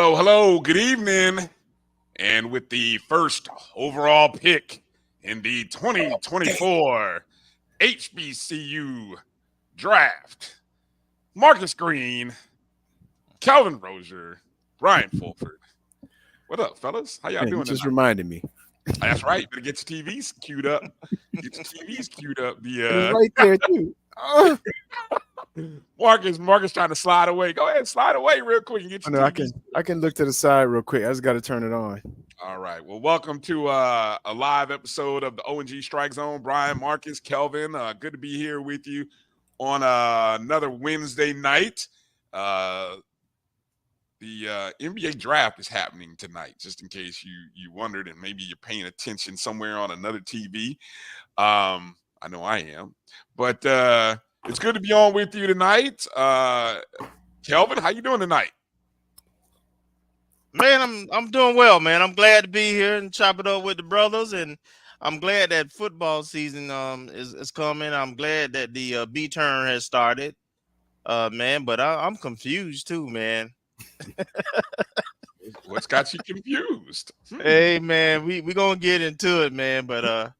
Hello, hello, good evening. And with the first overall pick in the 2024 HBCU draft, Marcus Green, Kelvin Rozier, Bryan Fulford. What up, fellas? How y'all Man, you doing just tonight? reminded me. That's right. Better get your TVs queued up. Get your TVs queued up. It's right there too. Marcus trying to slide away. Go ahead, slide away real quick and get your TVs. I can look to the side real quick. I just got to turn it on. All right. Well, welcome to a live episode of the O&G StrikeZone. Bryan, Marcus, Kelvin, good to be here with you on another Wednesday night. The NBA draft is happening tonight, just in case you wondered, and maybe you're paying attention somewhere on another TV. I know I am, but it's good to be on with you tonight. Kelvin, how you doing tonight? Man, I'm doing well, man. I'm glad to be here and chop it up with the brothers, and I'm glad that football season is coming. I'm glad that the B turn has started, man. But I'm confused too, man. What's got you confused? Hey, man, we gonna get into it, man. But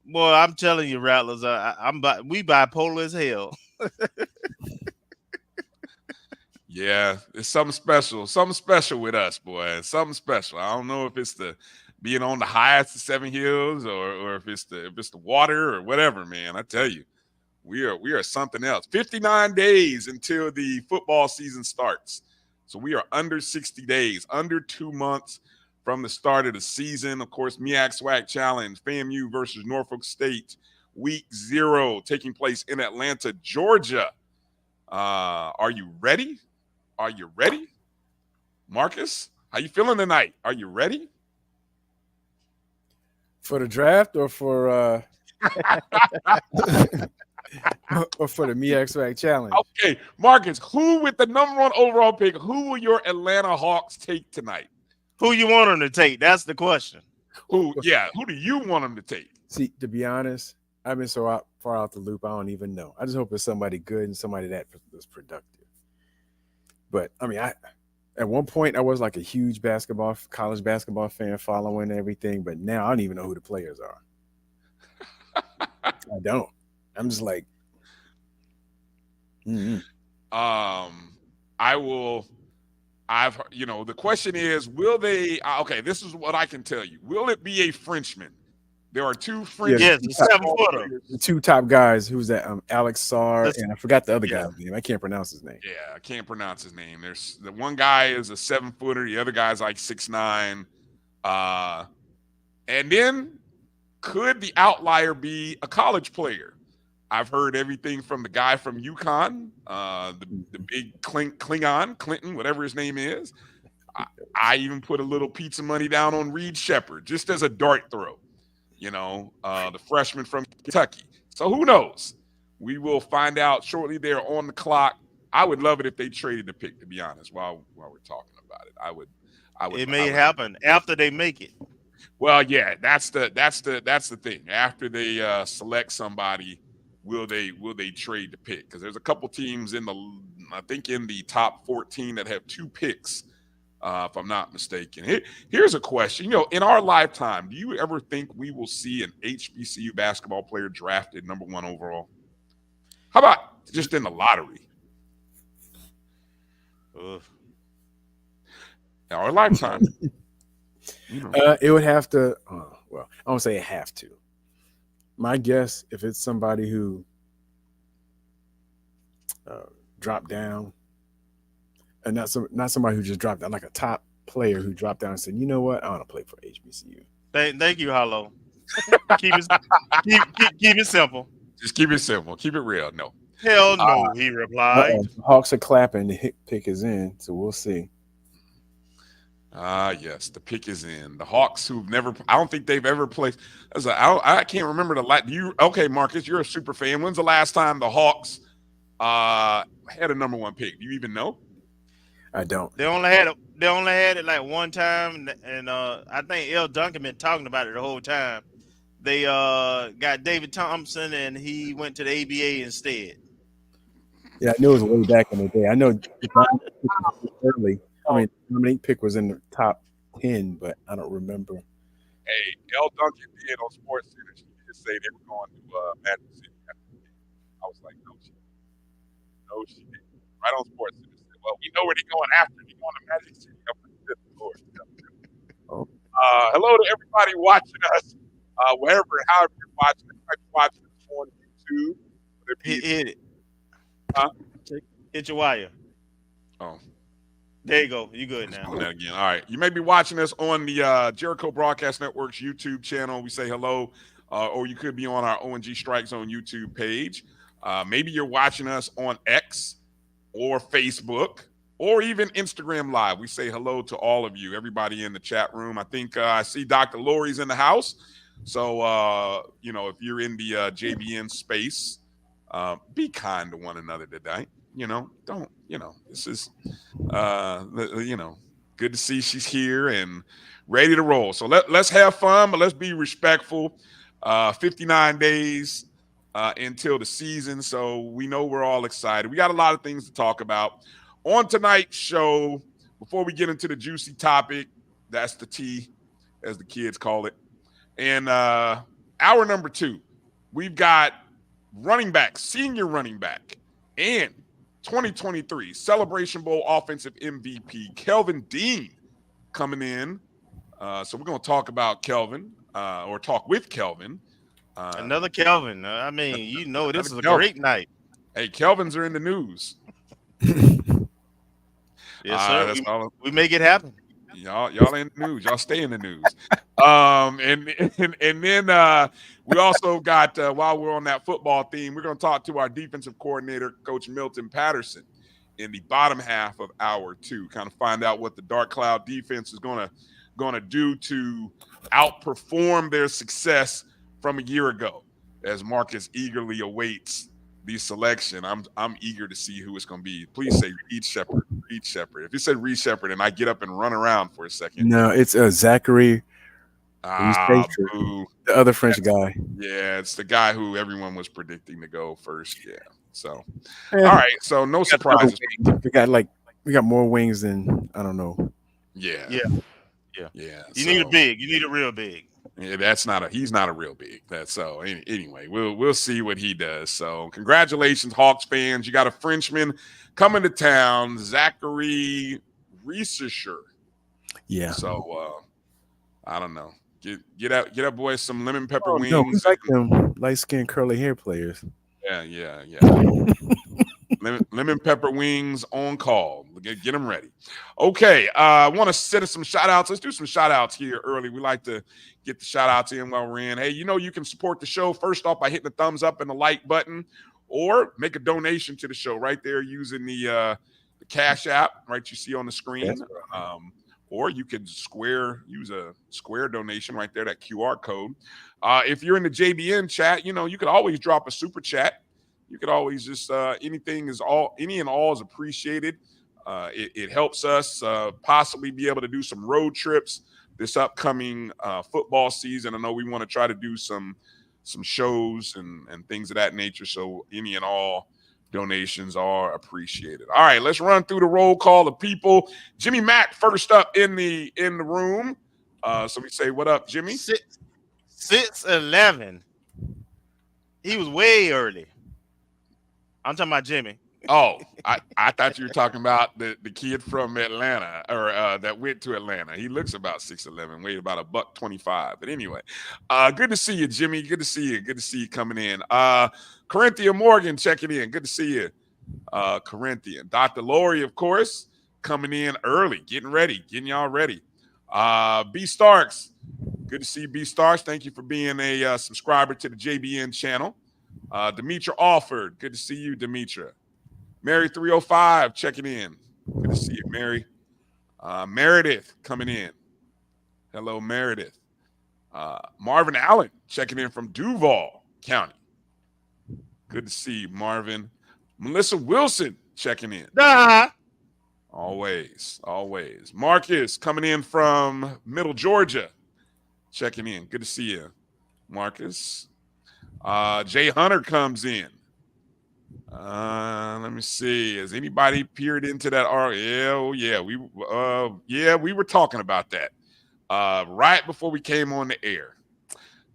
boy, I'm telling you, Rattlers, we bipolar as hell. Yeah, it's something special with us, boy. Something special. I don't know if it's the being on the highest of 7 hills or if it's the water or whatever, man. I tell you, we are something else. 59 days until the football season starts. So we are under 60 days, under 2 months from the start of the season. Of course, MEAC SWAC Challenge, FAMU versus Norfolk State, week 0, taking place in Atlanta, Georgia. Are you ready? Are you ready? Marcus, how you feeling tonight? Are you ready? For the draft or for or for the MEAC SWAC Challenge? Okay, Marcus, who with the #1 overall pick, who will your Atlanta Hawks take tonight? Who you want them to take? That's the question. Who do you want them to take? See, to be honest, I've been so far out the loop, I don't even know. I just hope it's somebody good and somebody that was productive. But I mean, at one point I was like a huge college basketball fan, following everything. But now I don't even know who the players are. I don't. I'm just like, the question is, will they? Okay, this is what I can tell you. Will it be a Frenchman? There are 2 French. Yes, the 7-footer. The 2 top guys. Who's that? Alex Sarr, and I forgot the other guy's name. I can't pronounce his name. Yeah, I can't pronounce his name. There's the one guy is a 7-footer. The other guy's like 6'9". And then could the outlier be a college player? I've heard everything from the guy from UConn, the big Clinton, whatever his name is. I even put a little pizza money down on Reed Shepherd, just as a dart throw. The freshman from Kentucky. So who knows? We will find out shortly. They're on the clock. I would love it if they traded the pick, to be honest, while we're talking about it. I would. It may happen after they make it. Well, yeah, that's the thing. After they select somebody, will they trade the pick? Because there's a couple teams in the top 14 that have 2 picks. If I'm not mistaken. Here's a question. In our lifetime, do you ever think we will see an HBCU basketball player drafted #1 overall? How about just in the lottery? In our lifetime. It would have to, well, I don't say it have to. My guess, if it's somebody who dropped down, and not somebody who just dropped down, like a top player who dropped down and said, you know what, I want to play for HBCU. Thank you, Hollow. keep it simple. Just keep it simple. Keep it real. No. Hell no, he replied. Hawks are clapping. The pick is in, so we'll see. Yes, the pick is in. The Hawks, who've never, I don't think they've ever played. I can't remember okay, Marcus, you're a super fan. When's the last time the Hawks had a #1 pick? Do you even know? I don't. They only had it like one time, and I think L. Duncan been talking about it the whole time. They got David Thompson, and he went to the ABA instead. Yeah, I knew it was way back in the day. I know the Dominic pick was early. I mean, the Dominic pick was in the top 10, but I don't remember. Hey, L. Duncan did on Sports Center. She did say they were going to Magic City after the game. I was like, no, she didn't. Right on Sports Center. Said, well, we know where they're going after. They're going to Magic City. I'm like, good Lord. Oh. Hello to everybody watching us, wherever and however you're watching. You might be watching us on YouTube. Hit it. Huh? Hit your wire. Oh. There you go. You good now. Doing that again. All right. You may be watching us on the Jericho Broadcast Network's YouTube channel. We say hello. Or you could be on our O&G StrikeZone YouTube page. Maybe you're watching us on X or Facebook or even Instagram Live. We say hello to all of you, everybody in the chat room. I think I see Dr. Lori's in the house. So, if you're in the JBN space, be kind to one another today. This is, good to see she's here and ready to roll. So let's have fun, but let's be respectful. 59 days until the season. So we know we're all excited. We got a lot of things to talk about on tonight's show. Before we get into the juicy topic, that's the T, as the kids call it. And hour number 2, we've got senior running back, and 2023 Celebration Bowl offensive MVP, Kelvin Dean, coming in. So we're going to talk about Kelvin, or talk with Kelvin. Another Kelvin. I mean, this is a Kelvin. great night. Hey, Kelvins are in the news. Yes, sir. That's all. We make it happen. Y'all in the news. Y'all stay in the news. And then we also got, while we're on that football theme, we're going to talk to our defensive coordinator, Coach Milton Patterson, in the bottom half of hour 2. Kind of find out what the Dark Cloud defense is going to do to outperform their success from a year ago, as Marcus eagerly awaits the selection. I'm eager to see who it's going to be. Please say Reed Shepard. Reed Shepard. If you said Reed Shepard and I get up and run around for a second. No, it's Zachary. Boo. The other French guy. Yeah, it's the guy who everyone was predicting to go first. Yeah. So, all right. So no surprises. We got more wings than, I don't know. Yeah. You need a big. You need a real big. Yeah, he's not a real big. That's so anyway, we'll see what he does. So congratulations, Hawks fans. You got a Frenchman coming to town, Zachary Reischer. Yeah. So I don't know. Get out, boys, some lemon pepper wings. No, we like them light-skinned curly hair players. Yeah. lemon pepper wings on call. Get them ready. Okay, I want to send some shout outs. Let's do some shout outs here early. We like to get the shout outs in while we're in. Hey, you can support the show first off by hitting the thumbs up and the like button, or make a donation to the show right there using the Cash App, right, you see on the screen. Right. Or you can use a Square donation right there, that QR code. If you're in the JBN chat, you could always drop a super chat. You could always just any and all is appreciated. It helps us possibly be able to do some road trips this upcoming football season. I know we want to try to do some shows and things of that nature. So any and all donations are appreciated. All right, let's run through the roll call of people. Jimmy Mack first up in the room. So we say, what up, Jimmy? 6'11". He was way early. I'm talking about Jimmy. Oh, I thought you were talking about the kid from Atlanta, or that went to Atlanta. He looks about 6'11", weighed about $125. But anyway, good to see you, Jimmy. Good to see you. Good to see you coming in. Corinthia Morgan checking in. Good to see you, Corinthian. Dr. Lori, of course, coming in early, getting y'all ready. B Starks, good to see you, B Starks. Thank you for being a subscriber to the JBN channel. Demetra Alford, good to see you, Demetra. Mary 305 checking in. Good to see you, Mary. Meredith coming in. Hello, Meredith. Marvin Allen checking in from Duval County. Good to see you, Marvin. Melissa Wilson checking in. Always. Marcus coming in from Middle Georgia. Checking in. Good to see you, Marcus. Jay Hunter comes in. Let me see. Has anybody peered into that? Yeah, we were talking about that right before we came on the air.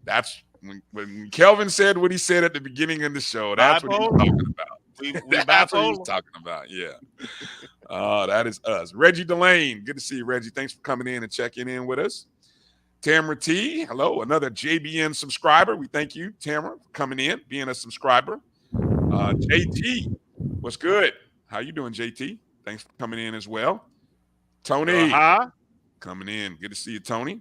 That's when Kelvin said what he said at the beginning of the show. That's what he was Bipolar. talking about. We That's what he was bipolar. talking about. Yeah. That is us. Reggie Delane. Good to see you, Reggie. Thanks for coming in and checking in with us. Tamara T. Hello, another JBN subscriber. We thank you, Tamara, for coming in, being a subscriber. JT, what's good? How you doing, JT? Thanks for coming in as well. Tony, coming in. Good to see you, Tony.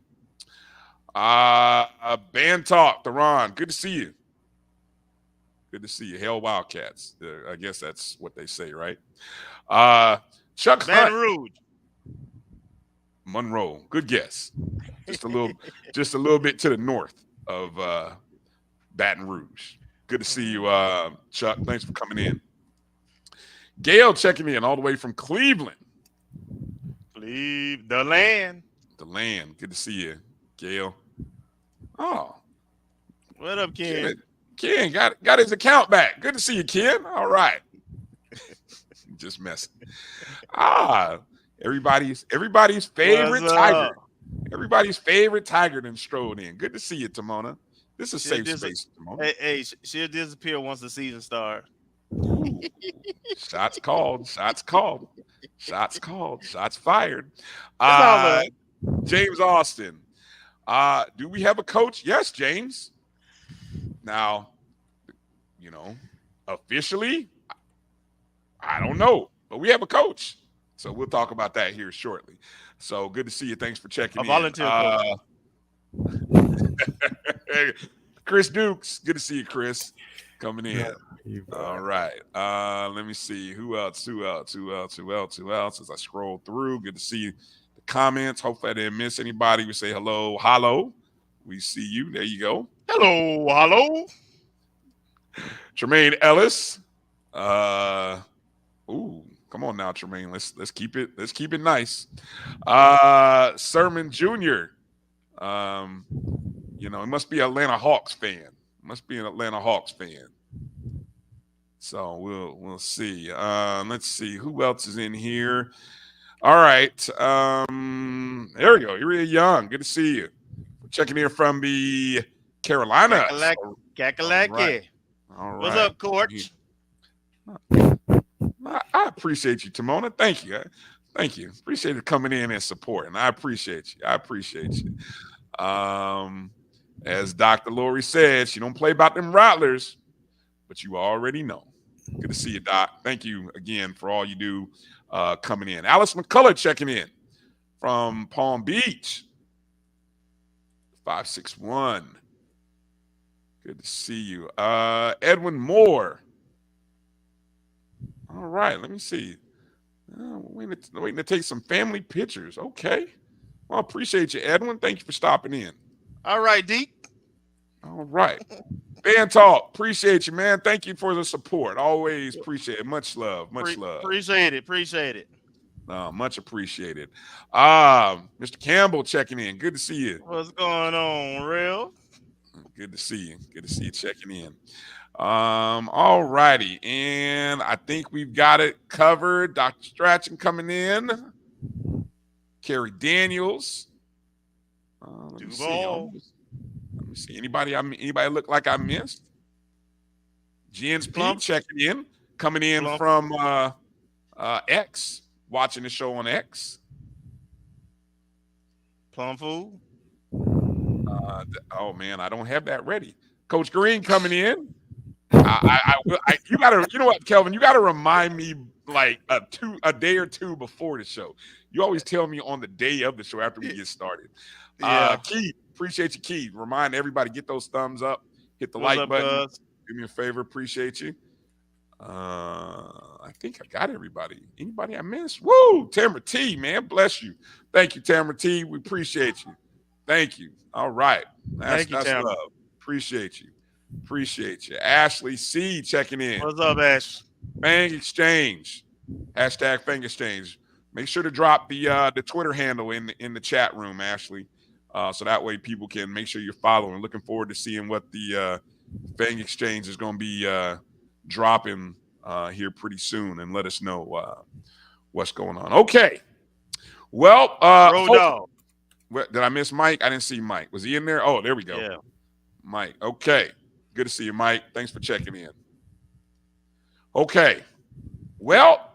Band Talk, Theron. Good to see you. Good to see you. Hell Wildcats. I guess that's what they say, right? Chuck Baton Hunt. Rouge. Monroe. Good guess. Just a little bit to the north of Baton Rouge. Good to see you, Chuck. Thanks for coming in. Gail checking in all the way from Cleveland. The land. The land. Good to see you, Gail. Oh. What up, Ken? Ken got his account back. Good to see you, Ken. All right. Just messing. Everybody's favorite Tiger. Everybody's favorite Tiger then strolled in. Good to see you, Timona. This is safe space, Timona. Hey, she'll disappear once the season starts. Shots called. Shots called. Shots called. Shots fired. James Austin. Do we have a coach? Yes, James. Now, officially, I don't know, but we have a coach. So we'll talk about that here shortly. So good to see you. Thanks for checking in. Volunteer coach. Chris Dukes. Good to see you, Chris. Coming in. Yeah, all right. Let me see. Who else? As I scroll through, good to see the comments. Hopefully I didn't miss anybody. We say hello. Hello. We see you. There you go. Hello. Tremaine Ellis. Come on now, Tremaine. Let's keep it nice. Sermon Jr. It must be an Atlanta Hawks fan. So we'll see. Let's see who else is in here. All right. There we go. You're young. Good to see you. We're checking in from the Carolina. Kakalaki. All right. What's up, Coach? I appreciate you, Timona. Thank you. Appreciate you coming in and supporting. I appreciate you. As Dr. Lori said, she don't play about them Rattlers, but you already know. Good to see you, Doc. Thank you again for all you do coming in. Alice McCullough checking in from Palm Beach. 561. Good to see you. Edwin Moore. All right, let me see. Waiting to take some family pictures. Okay. Well, I appreciate you, Edwin. Thank you for stopping in. All right, Deke. All right. Fan Talk. Appreciate you, man. Thank you for the support. Always appreciate it. Much love. Appreciate it. Much appreciated. Mr. Campbell checking in. Good to see you. What's going on, Real? Good to see you checking in. All righty. And I think we've got it covered. Dr. Strachan coming in. Kerry Daniels. Let me see. Anybody look like I missed? Jens P checking in. Coming in from X. Watching the show on X. Plum Food. Oh man, I don't have that ready. Coach Green coming in. You gotta, you know what, Kelvin? You gotta remind me like a day or two before the show. You always tell me on the day of the show after we get started. Keith, appreciate you, Keith. Remind everybody, get those thumbs up, hit the like button. Do me a favor, appreciate you. I think I got everybody. Anybody I missed? Woo! Tamara T, man, bless you. Thank you, Tamara T. We appreciate you. Thank you. All right. That's love. Appreciate you. Ashley C checking in. What's up, Ash? Fang Exchange. Hashtag Fang Exchange. Make sure to drop the Twitter handle in the chat room, Ashley. So that way people can make sure you're following. Looking forward to seeing what the Fang Exchange is going to be dropping here pretty soon and let us know what's going on. Okay. Well, Road dog. did I miss Mike? I didn't see Mike. Was he in there? Oh, there we go. Yeah. Mike. Okay. Good to see you, Mike. Thanks for checking in. Okay. Well,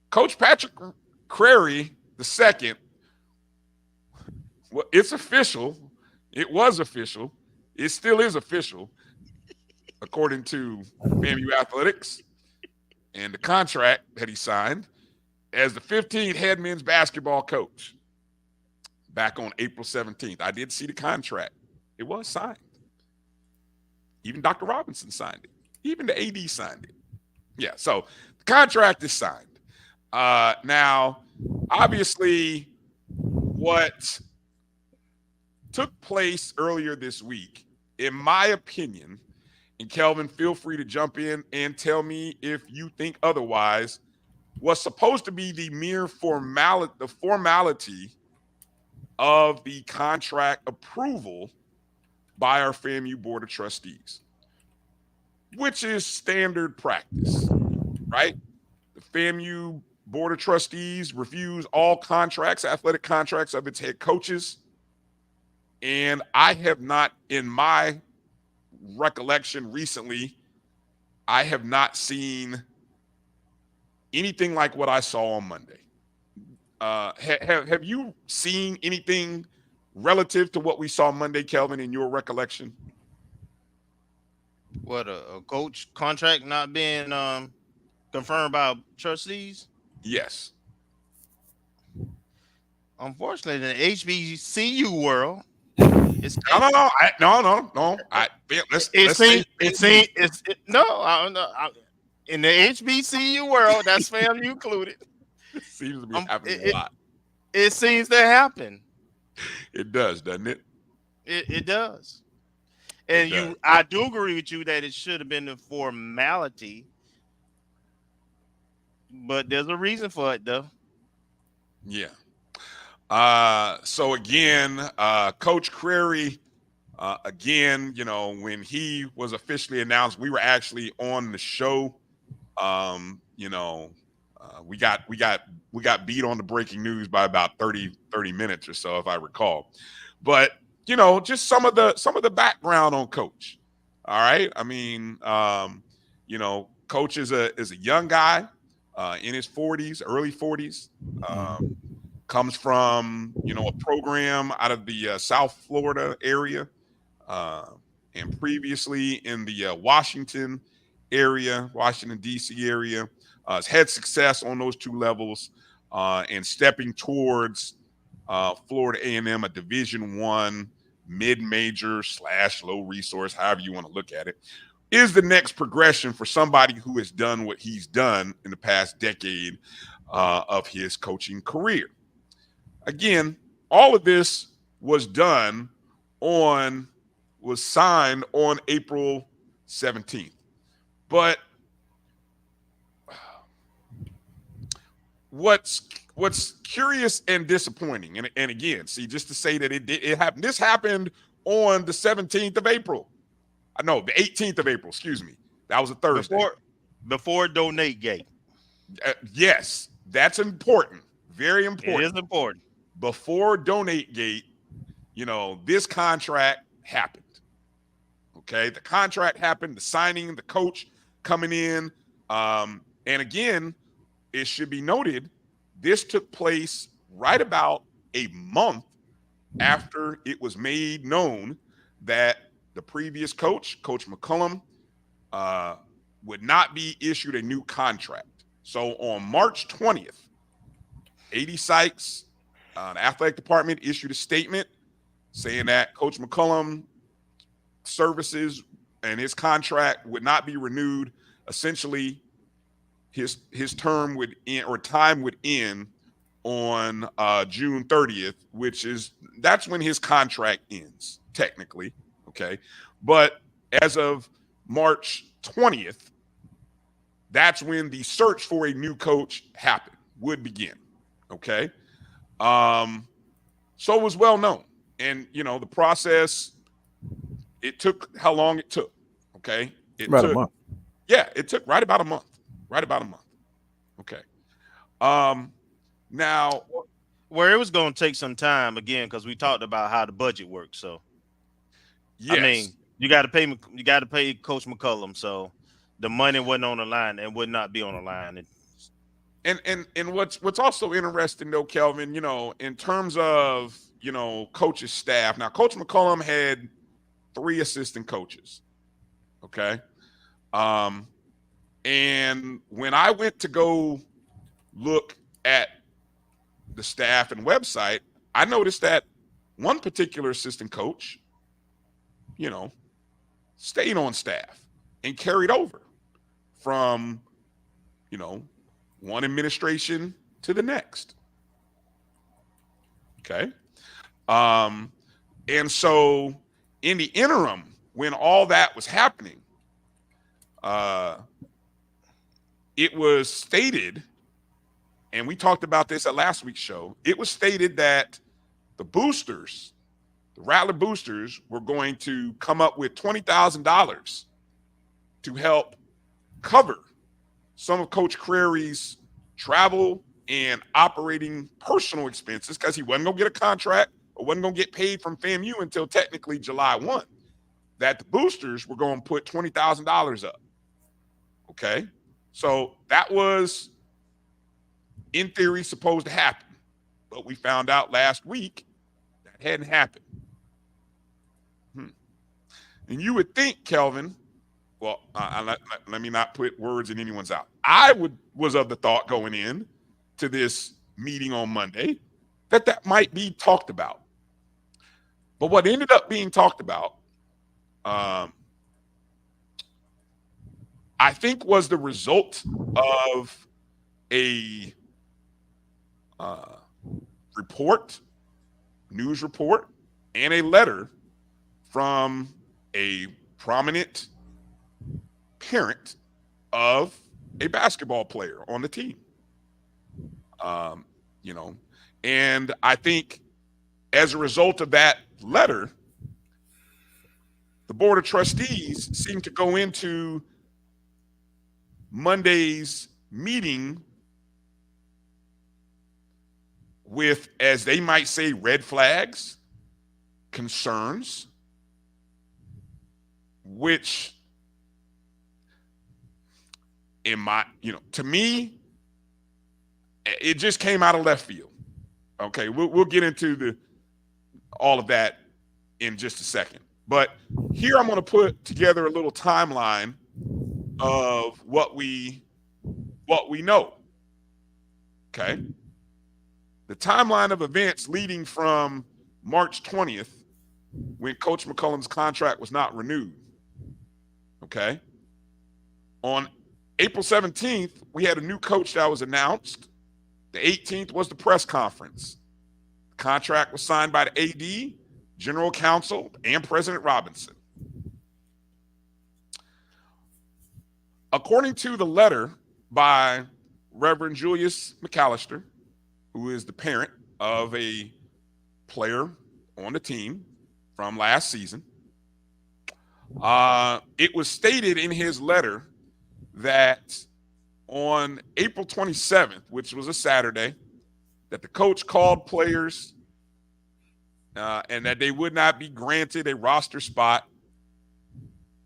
Coach Patrick Crary II, well, it's official. It was official. It still is official, according to FAMU Athletics and the contract that he signed as the 15th head men's basketball coach back on April 17th. I did see the contract. It was signed. Even Dr. Robinson signed it. Even the AD signed it. Yeah, so the contract is signed. Now, obviously, what took place earlier this week, in my opinion, and Kelvin, feel free to jump in and tell me if you think otherwise, was supposed to be the mere formality of the contract approval by our FAMU Board of Trustees, which is standard practice, right? The FAMU Board of Trustees reviews all contracts, athletic contracts of its head coaches. And I have not, in my recollection recently, I have not seen anything like what I saw on Monday. Have you seen anything relative to what we saw Monday, Kelvin, in your recollection? What, a coach contract not being confirmed by trustees? Yes. Unfortunately, in the HBCU world, it's No. In the HBCU world, that's FAMU included. It seems to be happening a lot. It seems to happen. It does, doesn't it? It does. And I do agree with you that it should have been a formality, but there's a reason for it, though. Yeah. So again, Coach Crary, again, when he was officially announced, we were actually on the show. We got beat on the breaking news by about 30 minutes or so, if I recall. But just some of the background on Coach. All right. I mean, Coach is a young guy in his 40s, early 40s. Comes from a program out of the South Florida area, and previously in the Washington D.C. area. Has had success on those two levels, and stepping towards Florida A&M, a Division I mid-major / low resource, however you want to look at it, is the next progression for somebody who has done what he's done in the past decade of his coaching career. Again, all of this was signed on April 17th. But what's curious and disappointing, and again, see, just to say that it happened. This happened on the 17th of April. I know, the 18th of April, excuse me. That was a Thursday. Before donate gate. Yes, that's important. Very important. It is important. Before donate gate, this contract happened. Okay, the contract happened, the signing, the coach coming in. And again, it should be noted, this took place right about a month after it was made known that the previous coach, Coach McCullum, would not be issued a new contract. So on March 20th, A.D. Sykes, the athletic department, issued a statement saying that Coach McCullum services and his contract would not be renewed. Essentially, his term would end, or time would end, on June 30th, that's when his contract ends, technically. Okay. But as of March 20th, that's when the search for a new coach would begin. Okay. So it was well known. And, the process, it took how long it took. Okay. About a month. Yeah, it took right about a month. Right about a month. Okay. Now, Where it was going to take some time again because we talked about how the budget works. So I yes. mean, you got to pay Coach McCullum. So the money wasn't on the line and would not be on the line. And what's also interesting though, Kelvin, in terms of coach's staff. Now, Coach McCullum had 3 assistant coaches. Okay. And when I went to go look at the staff and website, I noticed that one particular assistant coach, stayed on staff and carried over from, one administration to the next. Okay. And so in the interim, when all that was happening, it was stated, and we talked about this at last week's show, it was stated that the Rattler boosters were going to come up with $20,000 to help cover some of Coach Crary's travel and operating personal expenses because he wasn't going to get a contract or wasn't going to get paid from FAMU until technically July 1, that the boosters were going to put $20,000 up. Okay. So that was, in theory, supposed to happen. But we found out last week that hadn't happened. And you would think, Kelvin, well, let me not put words in anyone's mouth. I was of the thought going in to this meeting on Monday that might be talked about. But what ended up being talked about, I think, was the result of a news report, and a letter from a prominent parent of a basketball player on the team. And I think as a result of that letter, the Board of Trustees seemed to go into Monday's meeting with, as they might say, red flags, concerns, which to me, it just came out of left field. Okay, we'll get into all of that in just a second. But here I'm going to put together a little timeline of what we know. Okay. The timeline of events leading from March 20th, when Coach McCullum's contract was not renewed. Okay. On April 17th, we had a new coach that was announced. The 18th was the press conference. The contract was signed by the AD, General Counsel, and President Robinson. According to the letter by Reverend Julius McAllister, who is the parent of a player on the team from last season, it was stated in his letter that on April 27th, which was a Saturday, that the coach called players and that they would not be granted a roster spot.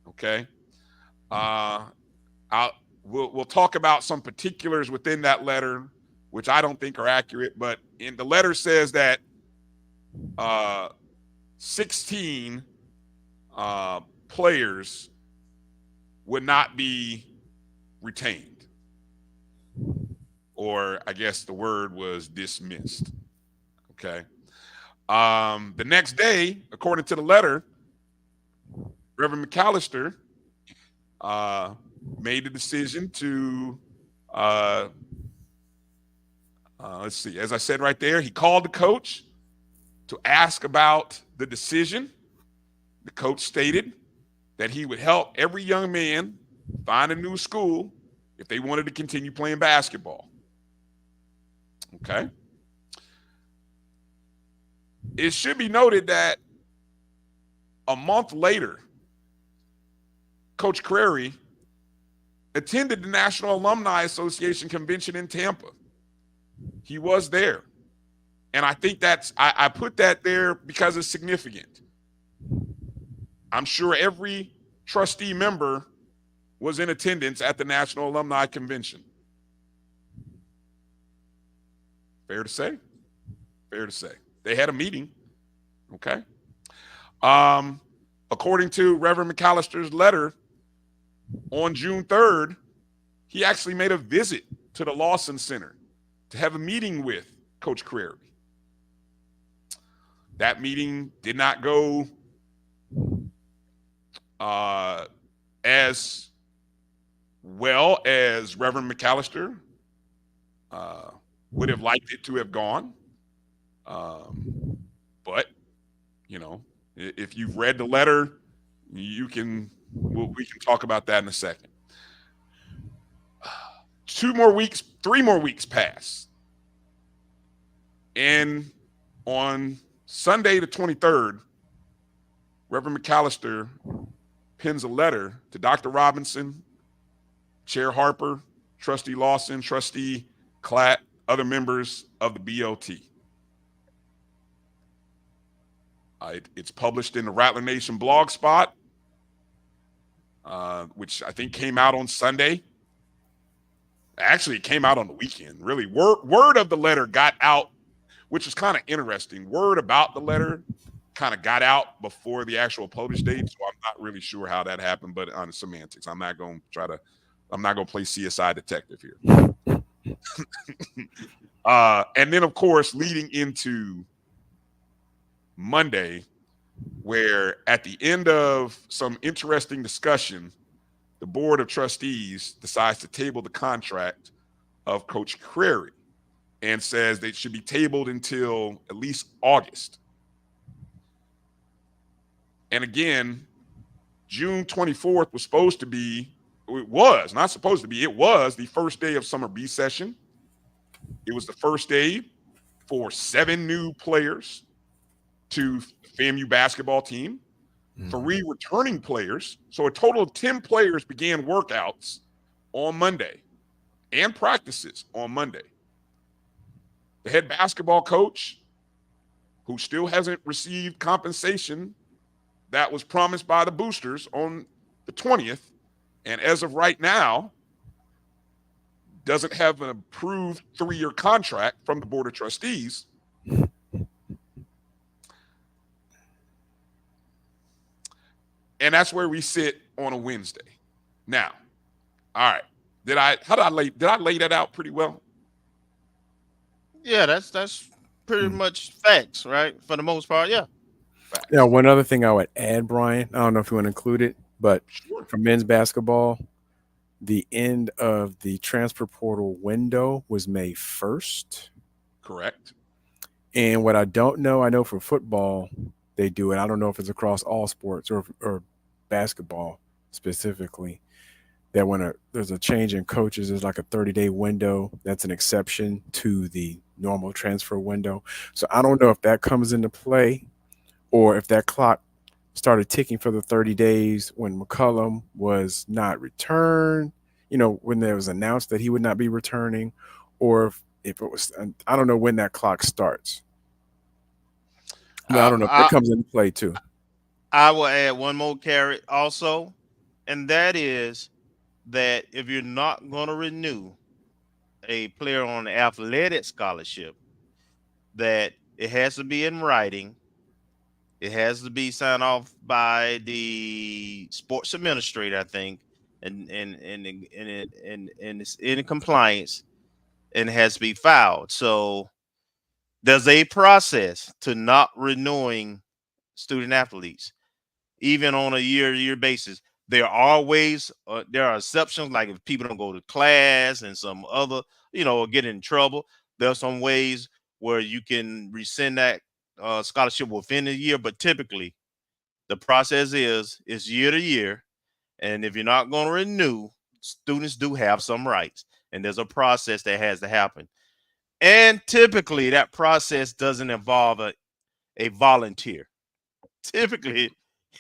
Okay. We'll talk about some particulars within that letter, which I don't think are accurate, but in the letter says that 16 players would not be retained, or I guess the word was dismissed. Okay. The next day, according to the letter, Reverend McAllister made the decision to let's see, as I said right there, he called the coach to ask about the decision. The coach stated that he would help every young man find a new school if they wanted to continue playing basketball. Okay. It should be noted that a month later, Coach Crary attended the National Alumni Association convention in Tampa. He was there. And I think I put that there because it's significant. I'm sure every trustee member was in attendance at the National Alumni Convention. Fair to say? Fair to say. They had a meeting. Okay. According to Reverend McAllister's letter, on June 3rd, he actually made a visit to the Lawson Center to have a meeting with Coach Crary. That meeting did not go as well as Reverend McAllister would have liked it to have gone. But, you know, if you've read the letter, we can talk about that in a second. 3 more weeks pass. And on Sunday, the 23rd, Reverend McAllister pens a letter to Dr. Robinson, Chair Harper, Trustee Lawson, Trustee Klatt, other members of the BOT. It's published in the Rattler Nation blog spot, which I think came out on Sunday. Actually, it came out on the weekend, really. Word of the letter got out, which was kind of interesting. Word about the letter kind of got out before the actual publish date, so I'm not really sure how that happened, but on semantics. I'm not going to play CSI detective here. And then, of course, leading into Monday, where at the end of some interesting discussion, the Board of Trustees decides to table the contract of Coach Crary and says they should be tabled until at least August. And again, June 24th was the first day of Summer B session. It was the first day for 7 new players to the FAMU basketball team, 3 returning players. So a total of 10 players began workouts on Monday and practices on Monday. The head basketball coach, who still hasn't received compensation that was promised by the boosters on the 20th, and as of right now, doesn't have an approved 3-year contract from the Board of Trustees. And that's where we sit on a Wednesday. Now, all right. Did I lay that out pretty well? Yeah, that's pretty much facts, right? For the most part, yeah. Facts. Yeah, one other thing I would add, Brian, I don't know if you want to include it, but Sure. for men's basketball, the end of the transfer portal window was May 1st. Correct. And what I don't know, I know for football, they do it. I don't know if it's across all sports or basketball specifically, that when there's a change in coaches, there's like a 30-day window. That's an exception to the normal transfer window. So I don't know if that comes into play or if that clock started ticking for the 30 days when McCollum was not returned, when there was announced that he would not be returning, or if it was, I don't know when that clock starts. I don't know if that comes into play too. I will add one more carrot also, and that is that if you're not going to renew a player on an athletic scholarship, that it has to be in writing. It has to be signed off by the sports administrator, I think, and it's in compliance, and it has to be filed. So there's a process to not renewing student athletes, even on a year-to-year basis. There are ways, there are exceptions, like if people don't go to class and some other, get in trouble. There are some ways where you can rescind that scholarship within a year, but typically the process is year to year. And if you're not going to renew, students do have some rights, and there's a process that has to happen. And typically that process doesn't involve a volunteer. Typically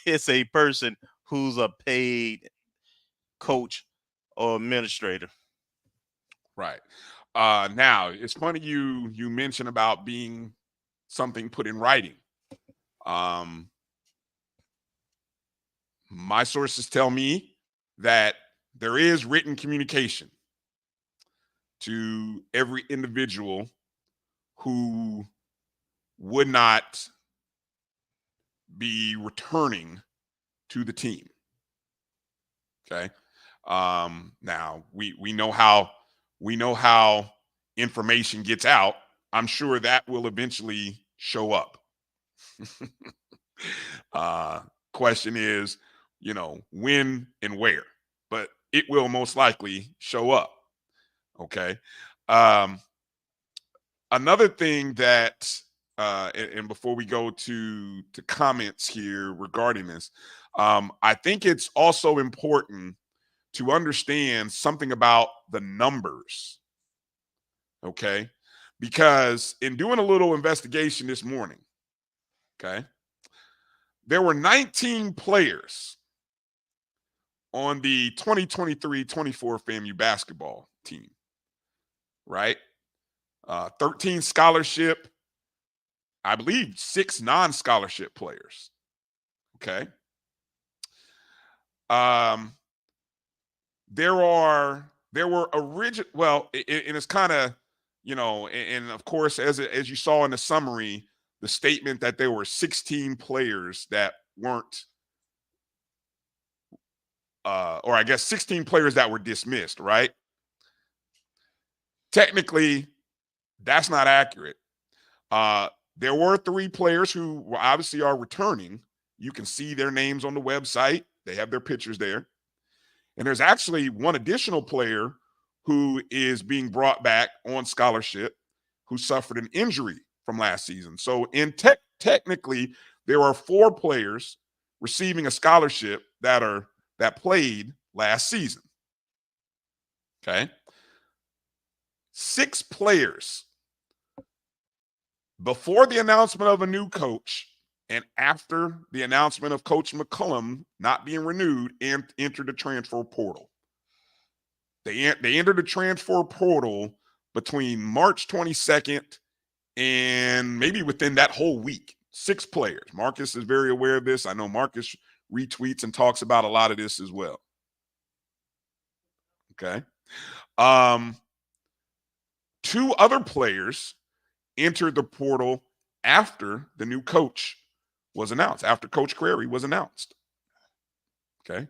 it's a person who's a paid coach or administrator. Right. Now it's funny you mentioned about being something put in writing. My sources tell me that there is written communication to every individual who would not be returning to the team. Okay. Now we know how information gets out. I'm sure that will eventually show up. Question is, when and where, but it will most likely show up. Okay. Another thing that, and before we go to comments here regarding this, I think it's also important to understand something about the numbers. Okay. Because in doing a little investigation this morning, okay, there were 19 players on the 2023-24 FAMU basketball team, right? 13 scholarship, I believe 6 non-scholarship players. Okay. There were original, well, and it's kind of, and of course, as you saw in the summary, the statement that there were 16 players that weren't, or I guess 16 players that were dismissed, right? Technically, that's not accurate. There were 3 players who obviously are returning. You can see their names on the website. They have their pictures there. And there's actually one additional player who is being brought back on scholarship who suffered an injury from last season. So technically, there are 4 players receiving a scholarship that played last season. Okay. 6 players before the announcement of a new coach and after the announcement of Coach McCullum not being renewed and entered the transfer portal. They entered the transfer portal between March 22nd and maybe within that whole week. 6 players. Marcus is very aware of this. I know Marcus retweets and talks about a lot of this as well. Okay. 2 other players entered the portal after the new coach was announced, after Coach Crary was announced. Okay.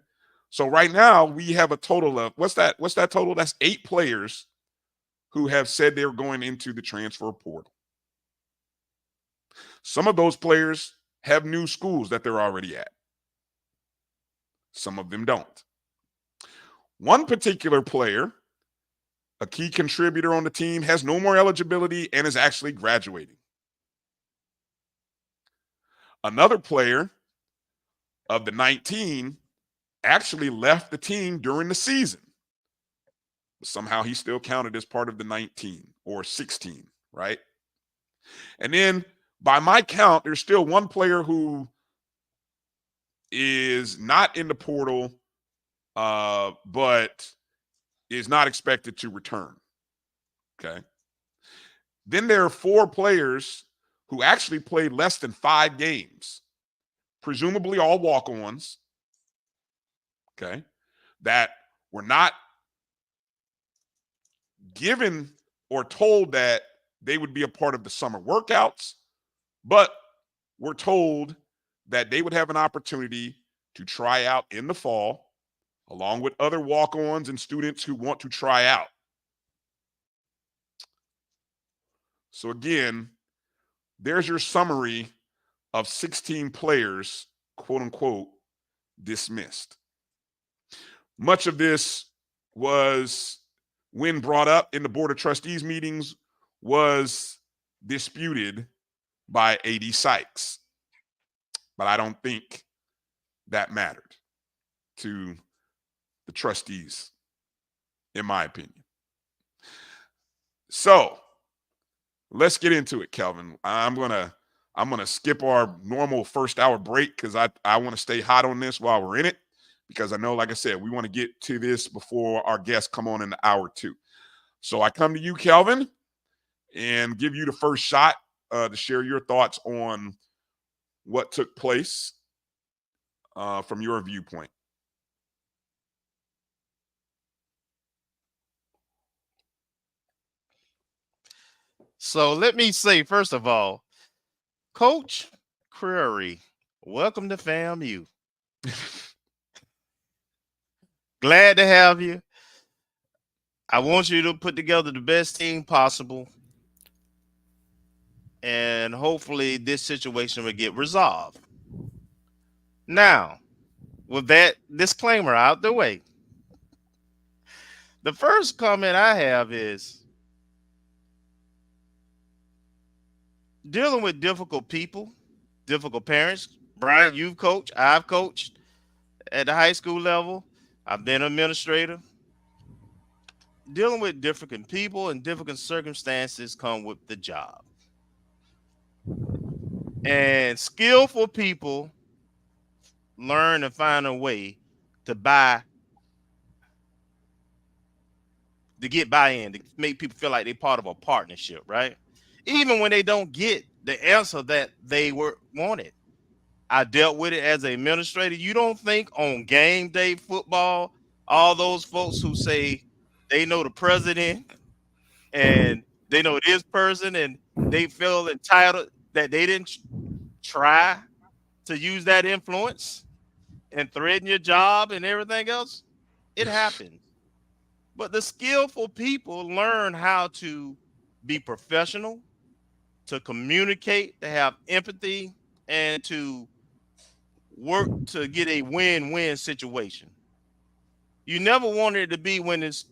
So right now we have a total of, what's that total? That's 8 players who have said they're going into the transfer portal. Some of those players have new schools that they're already at. Some of them don't. One particular player, a key contributor on the team, has no more eligibility and is actually graduating. Another player of the 19 actually left the team during the season. Somehow he still counted as part of the 19 or 16, right? And then by my count, there's still one player who is not in the portal, but is not expected to return. Okay. Then there are 4 players who actually played less than 5 games, presumably all walk-ons, okay, that were not given or told that they would be a part of the summer workouts, but were told that they would have an opportunity to try out in the fall, along with other walk-ons and students who want to try out. So again, there's your summary of 16 players, quote unquote, dismissed. Much of this was, when brought up in the Board of Trustees meetings, was disputed by AD Sykes. But I don't think that mattered to the trustees, in my opinion. So let's get into it, Kelvin. I'm gonna skip our normal first hour break because I want to stay hot on this while we're in it. because I know, like I said, we want to get to this before our guests come on in the hour 2. So I come to you, Kelvin, and give you the first shot to share your thoughts on what took place from your viewpoint. So let me say, first of all, Coach Creary, welcome to FAMU. Glad to have you. I want you to put together the best team possible. And hopefully this situation will get resolved. Now, with that disclaimer out the way, the first comment I have is dealing with difficult people, difficult parents. Bryan, you've coached, I've coached at the high school level. I've been an administrator. Dealing with difficult people and difficult circumstances come with the job. And skillful people learn and find a way to get buy-in, to make people feel like they're part of a partnership, right? Even when they don't get the answer that they wanted. I dealt with it as an administrator. You don't think on game day football, all those folks who say they know the president and they know this person and they feel entitled that they didn't try to use that influence and threaten your job and everything else? It happens. But the skillful people learn how to be professional, to communicate, to have empathy, and to work to get a win-win situation. You never wanted it to be when it's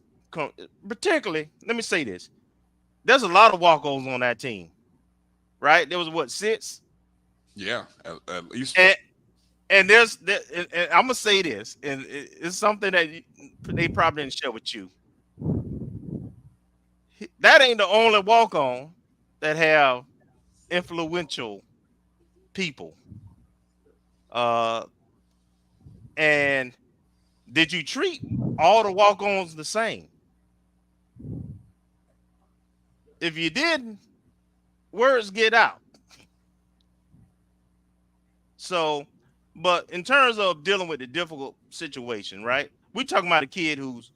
particularly, let me say this. There's a lot of walk-ons on that team, right? There was what, 6? Yeah, at least. And I'm gonna say this, and it's something that they probably didn't share with you. That ain't the only walk-on that have influential people. And did you treat all the walk-ons the same? If you didn't, words get out. So, but in terms of dealing with the difficult situation, right? We're talking about a kid who's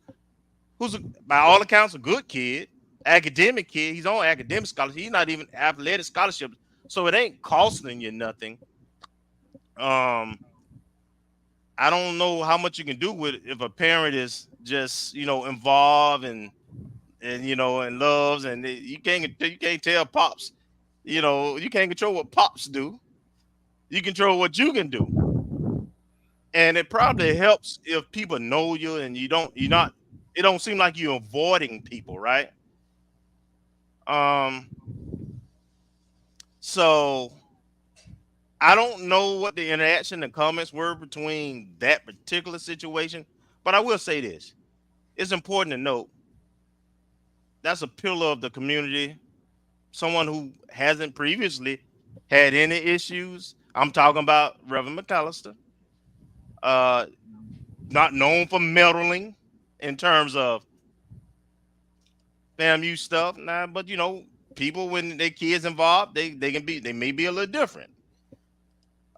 by all accounts a good kid, academic kid. He's on academic scholarship. He's not even athletic scholarship, so it ain't costing you nothing. I don't know how much you can do with it if a parent is just involved and loves, and you can't tell pops, you can't control what pops do. You control what you can do, and it probably helps if people know you and it don't seem like you're avoiding people, right? So I don't know what the interaction and comments were between that particular situation, but I will say this. It's important to note that's a pillar of the community, someone who hasn't previously had any issues. I'm talking about Reverend McAllister, not known for meddling in terms of FAMU stuff. Nah, but people when their kids involved, they may be a little different.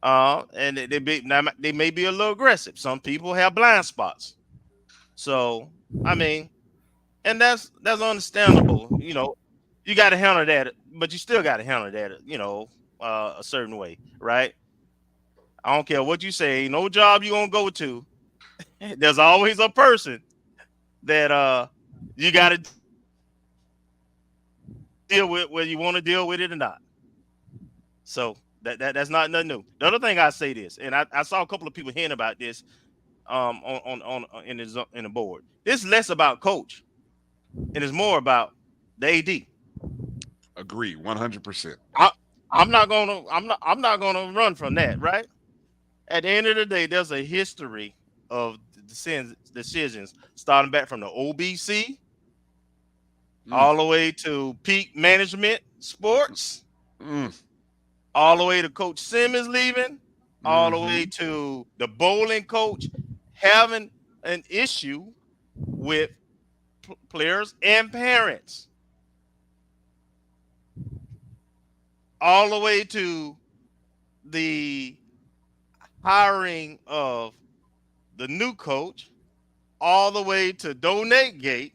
And they may be a little aggressive. Some people have blind spots. So I mean, and that's understandable. You got to handle that, but you still got to handle that. A certain way, right? I don't care what you say. No job you gonna go to. There's always a person that you got to deal with, whether you want to deal with it or not. So that's not nothing new. The other thing I say this, and I saw a couple of people hearing about this in the board. This is less about coach, and it's more about the AD. Agree, 100%. I'm not gonna run from that, right? At the end of the day, there's a history of decisions starting back from the OBC all the way to peak management sports, all the way to Coach Simmons leaving, all the way to the bowling coach having an issue with players and parents, all the way to the hiring of the new coach, all the way to donate gate,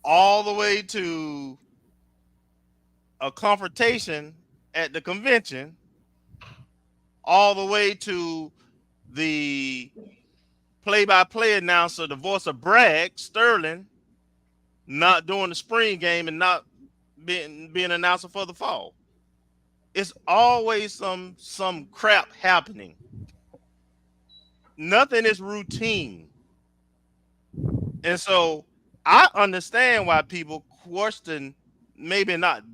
all the way to a confrontation at the convention, all the way to the play-by-play announcer, the voice of Bragg, Sterling, not doing the spring game and not being an announcer for the fall. It's always some crap happening. Nothing is routine. And so I understand why people question, maybe not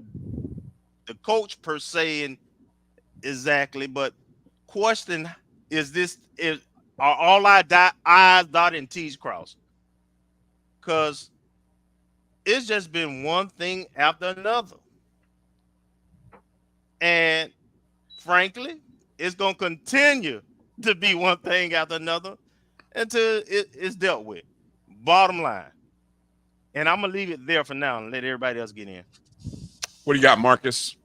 the coach per se and exactly, but question, are all I's dotted and T's crossed? Because it's just been one thing after another. And frankly, it's going to continue to be one thing after another until it's dealt with. Bottom line. And I'm going to leave it there for now and let everybody else get in. What do you got, Marcus?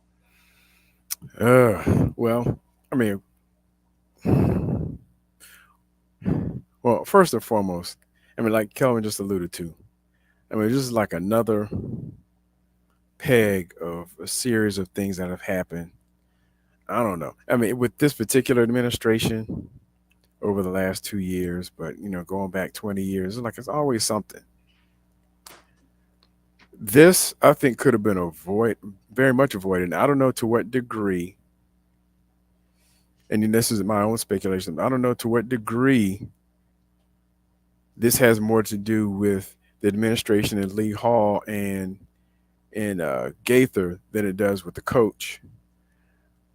Well, I mean, well, first and foremost, I mean, like Kelvin just alluded to, I mean, this is like another peg of a series of things that have happened. I don't know. I mean, with this particular administration over the last 2 years, but going back 20 years, it's always something. This, I think, could have been very much avoided. And I don't know to what degree, and this is my own speculation. I don't know to what degree this has more to do with the administration and Lee Hall and Gaither than it does with the coach.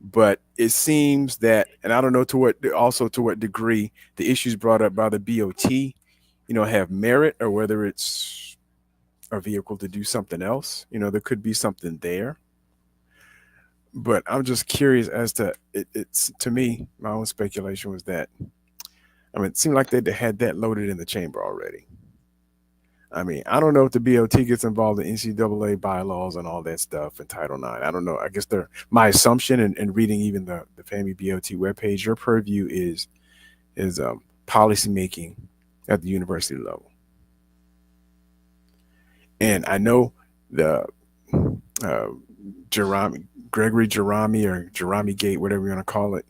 But it seems that, and I don't know to what degree the issues brought up by the BOT, have merit, or whether it's a vehicle to do something else. There could be something there. But I'm just curious as to it's to me, my own speculation was that, I mean, it seemed like they had that loaded in the chamber already. I mean, I don't know if the BOT gets involved in NCAA bylaws and all that stuff and Title IX. I don't know. I guess my assumption and reading even the FAMU BOT webpage, your purview is policy making at the university level. And I know the Gregory Jerami or Jerami Gate, whatever you want to call it,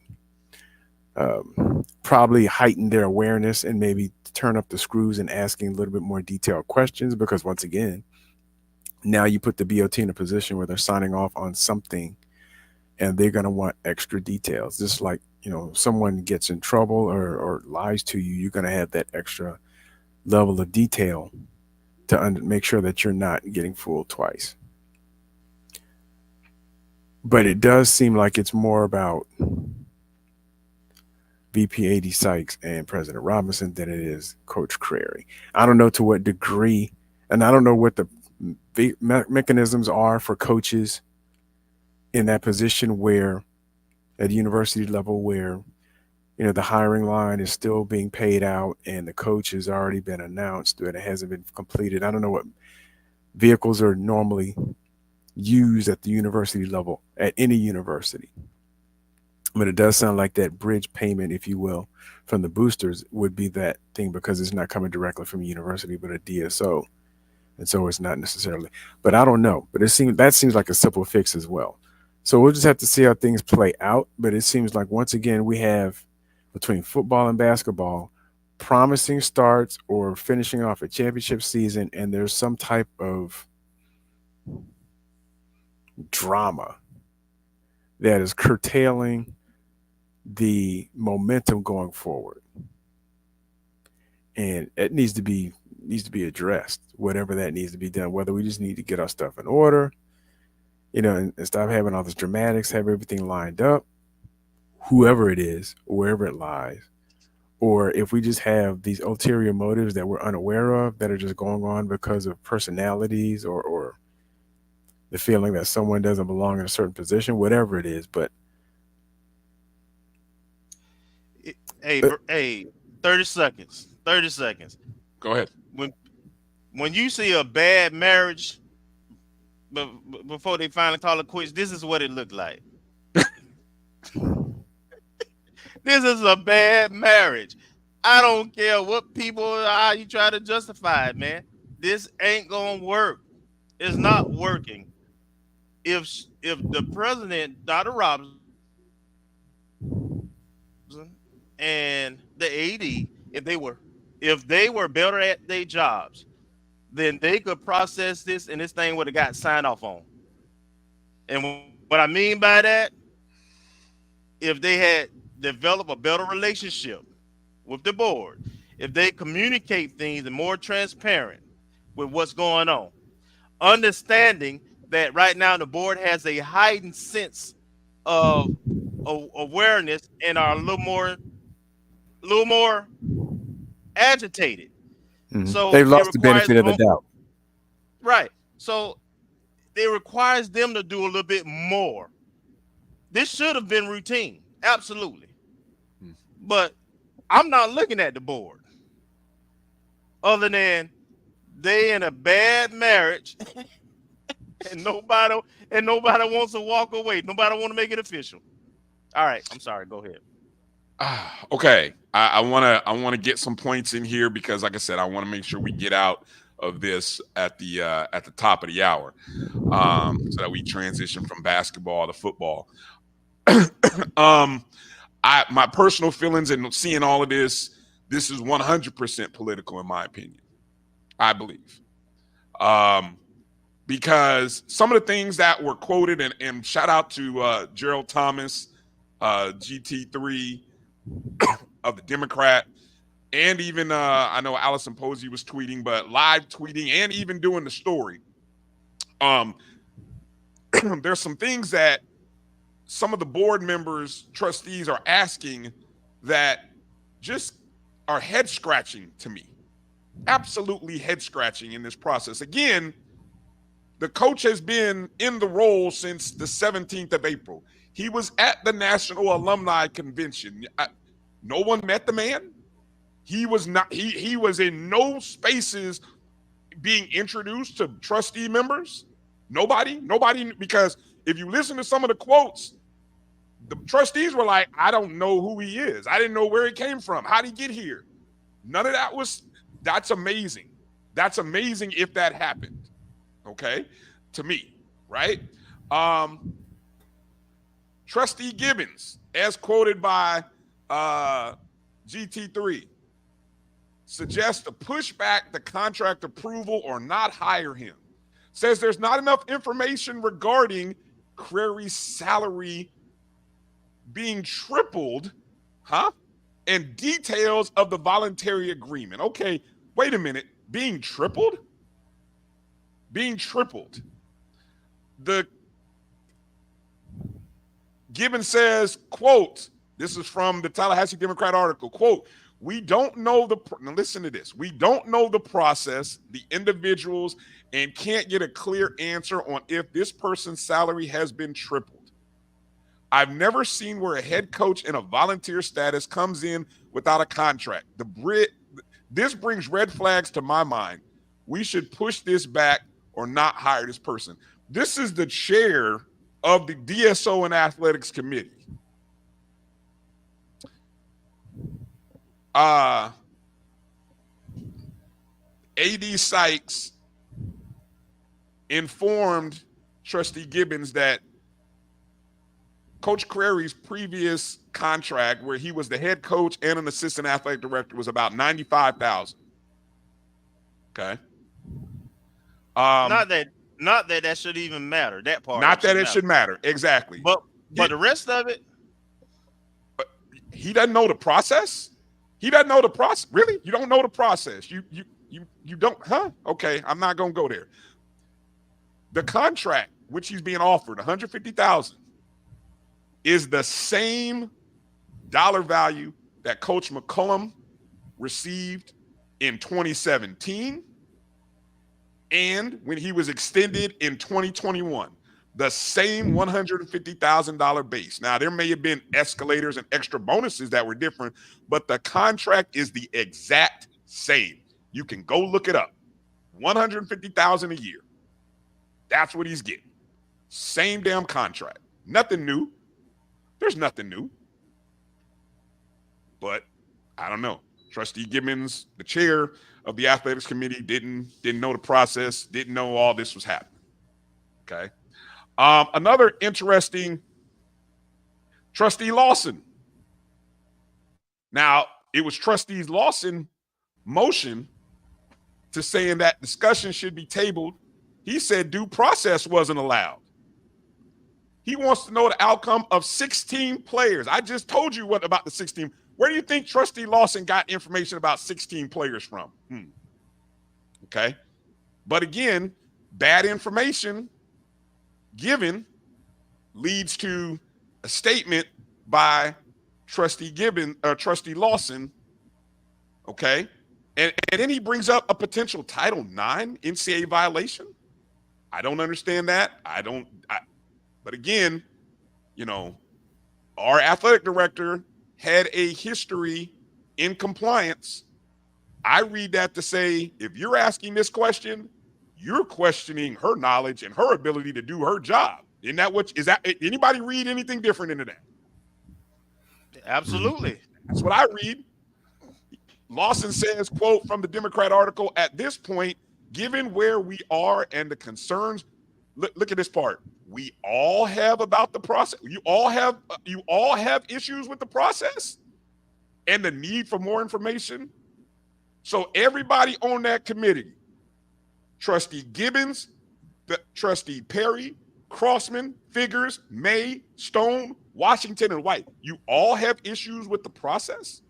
probably heighten their awareness and maybe turn up the screws and asking a little bit more detailed questions, because once again, now you put the BOT in a position where they're signing off on something and they're going to want extra details. Just like, someone gets in trouble or lies to you, you're going to have that extra level of detail to make sure that you're not getting fooled twice. But it does seem like it's more about VP A.D. Sykes and President Robinson than it is Coach Crary. I don't know to what degree, and I don't know what the mechanisms are for coaches in that position where, at the university level, where the hiring line is still being paid out and the coach has already been announced but it hasn't been completed. I don't know what vehicles are normally used at the university level, at any university. But it does sound like that bridge payment, if you will, from the boosters would be that thing, because it's not coming directly from a university, but a DSO. And so it's not necessarily, but I don't know. But that seems like a simple fix as well. So we'll just have to see how things play out. But it seems like, once again, we have, between football and basketball, promising starts or finishing off a championship season, and there's some type of drama that is curtailing the momentum going forward. And it needs to be addressed, whatever that needs to be done, whether we just need to get our stuff in order, and stop having all this dramatics, have everything lined up, whoever it is, wherever it lies, or if we just have these ulterior motives that we're unaware of that are just going on because of personalities or the feeling that someone doesn't belong in a certain position, whatever it is. But Hey, 30 seconds. 30 seconds. Go ahead. When you see a bad marriage, but before they finally call it quits, this is what it looked like. This is a bad marriage. I don't care what people how you try to justify it, man. This ain't gonna work. It's not working. If the president, Dr. Robinson, and the AD, if they were better at their jobs, then they could process this and this thing would have got signed off on. And what I mean by that, if they had developed a better relationship with the board, if they communicate things and more transparent with what's going on, understanding that right now the board has a heightened sense of awareness and are a little more agitated. So they've lost the benefit of the doubt. Right. So it requires them to do a little bit more. This should have been routine. Absolutely. But I'm not looking at the board. Other than they in a bad marriage and nobody wants to walk away. Nobody want to make it official. All right. I'm sorry. Go ahead. Okay. I want to get some points in here because, like I said, I want to make sure we get out of this at the top of the hour, so that we transition from basketball to football. My personal feelings and seeing all of this is 100% political in my opinion. I believe, because some of the things that were quoted and shout out to Gerald Thomas, GT3 of the Democrat. And even I know Allison Posey was tweeting, but live tweeting and even doing the story. There's some things that some of the board members, trustees are asking that just are head scratching to me. Absolutely head scratching in this process. Again, the coach has been in the role since the 17th of April. He was at the National Alumni Convention. No one met the man. He was not. He was in no spaces being introduced to trustee members. Nobody, because if you listen to some of the quotes, the trustees were like, I don't know who he is. I didn't know where he came from. How did he get here? None of that was, that's amazing. That's amazing if that happened. Okay. To me, right? Trustee Gibbons, as quoted by GT3, suggests to push back the contract approval or not hire him. Says there's not enough information regarding Crairy's salary being tripled, and details of the voluntary agreement. Okay, wait a minute. Being tripled? Being tripled. The Gibbons says, quote, this is from the Tallahassee Democrat article, quote, we don't know now listen to this. We don't know the process, the individuals, and can't get a clear answer on if this person's salary has been tripled. I've never seen where a head coach in a volunteer status comes in without a contract. This brings red flags to my mind. We should push this back or not hire this person. This is the chair of the DSO and Athletics Committee. AD Sykes informed Trustee Gibbons that Coach Crairy's previous contract, where he was the head coach and an assistant athletic director, was about $95,000. Okay. Not that should even matter. That part. Not that it should matter. Exactly. But the rest of it. But he doesn't know the process. He doesn't know the process. Really? You don't know the process. You don't, Okay, I'm not gonna go there. The contract which he's being offered, $150,000, is the same dollar value that Coach McCollum received in 2017 and when he was extended in 2021. The same $150,000 base. Now, there may have been escalators and extra bonuses that were different, but the contract is the exact same. You can go look it up. $150,000 a year. That's what he's getting. Same damn contract. Nothing new. There's nothing new. But I don't know. Trustee Gibbons, the chair of the athletics committee, didn't know the process, didn't know all this was happening. Okay. Another interesting, Trustee Lawson. Now, it was Trustee Lawson motion to saying that discussion should be tabled. He said due process wasn't allowed. He wants to know the outcome of 16 players. I just told you what about the 16. Where do you think Trustee Lawson got information about 16 players from? Okay. But again, bad information given leads to a statement by Trustee Lawson. Okay. And then he brings up a potential Title IX NCAA violation. I don't understand that. But again, you know, our athletic director had a history in compliance. I read that to say, if you're asking this question, you're questioning her knowledge and her ability to do her job. Isn't that what, is that, anybody read anything different into that? Absolutely. That's what I read. Lawson says, quote from the Democrat article, at this point, given where we are and the concerns, look at this part. We all have about the process. You all have issues with the process and the need for more information. So everybody on that committee, Trustee Gibbons, Trustee Perry, Crossman, Figures, May, Stone, Washington, and White, you all have issues with the process?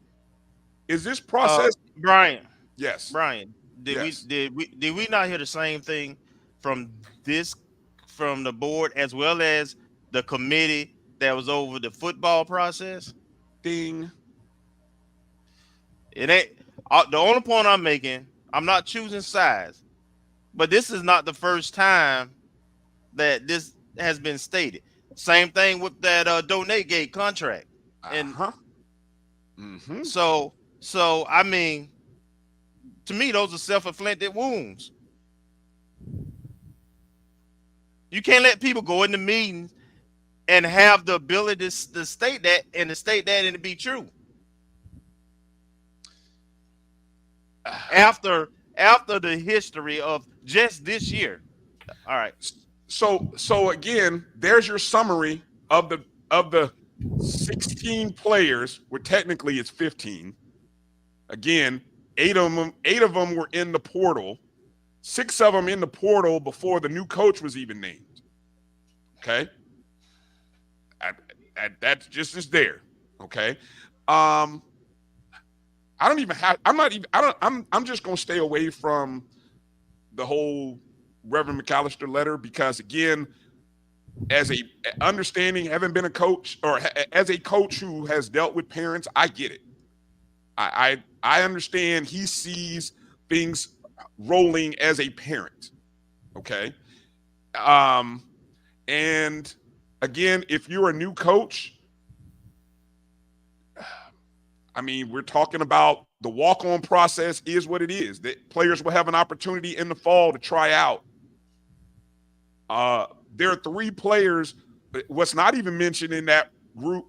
Is this process Bryan? Yes. Bryan, did we not hear the same thing from the board as well as the committee that was over the football process? Ding. It ain't the only point I'm making. I'm not choosing sides, but this is not the first time that this has been stated. Same thing with that donate gate contract. And so I mean, to me, those are self-inflicted wounds. You can't let people go into meetings and have the ability to state that and to be true. After the history of just this year. All right. So again, there's your summary of the 16 players, where technically it's 15. Again, eight of them were in the portal. 6 of them in the portal before the new coach was even named. Okay. That's just there. Okay. I'm just going to stay away from the whole Reverend McAllister letter, because again, as a understanding, having been a coach, or as a coach who has dealt with parents, I get it. I understand he sees things rolling as a parent. Okay. And again, if you're a new coach, I mean, we're talking about the walk-on process is what it is. That players will have an opportunity in the fall to try out. There are 3 players. What's not even mentioned in that group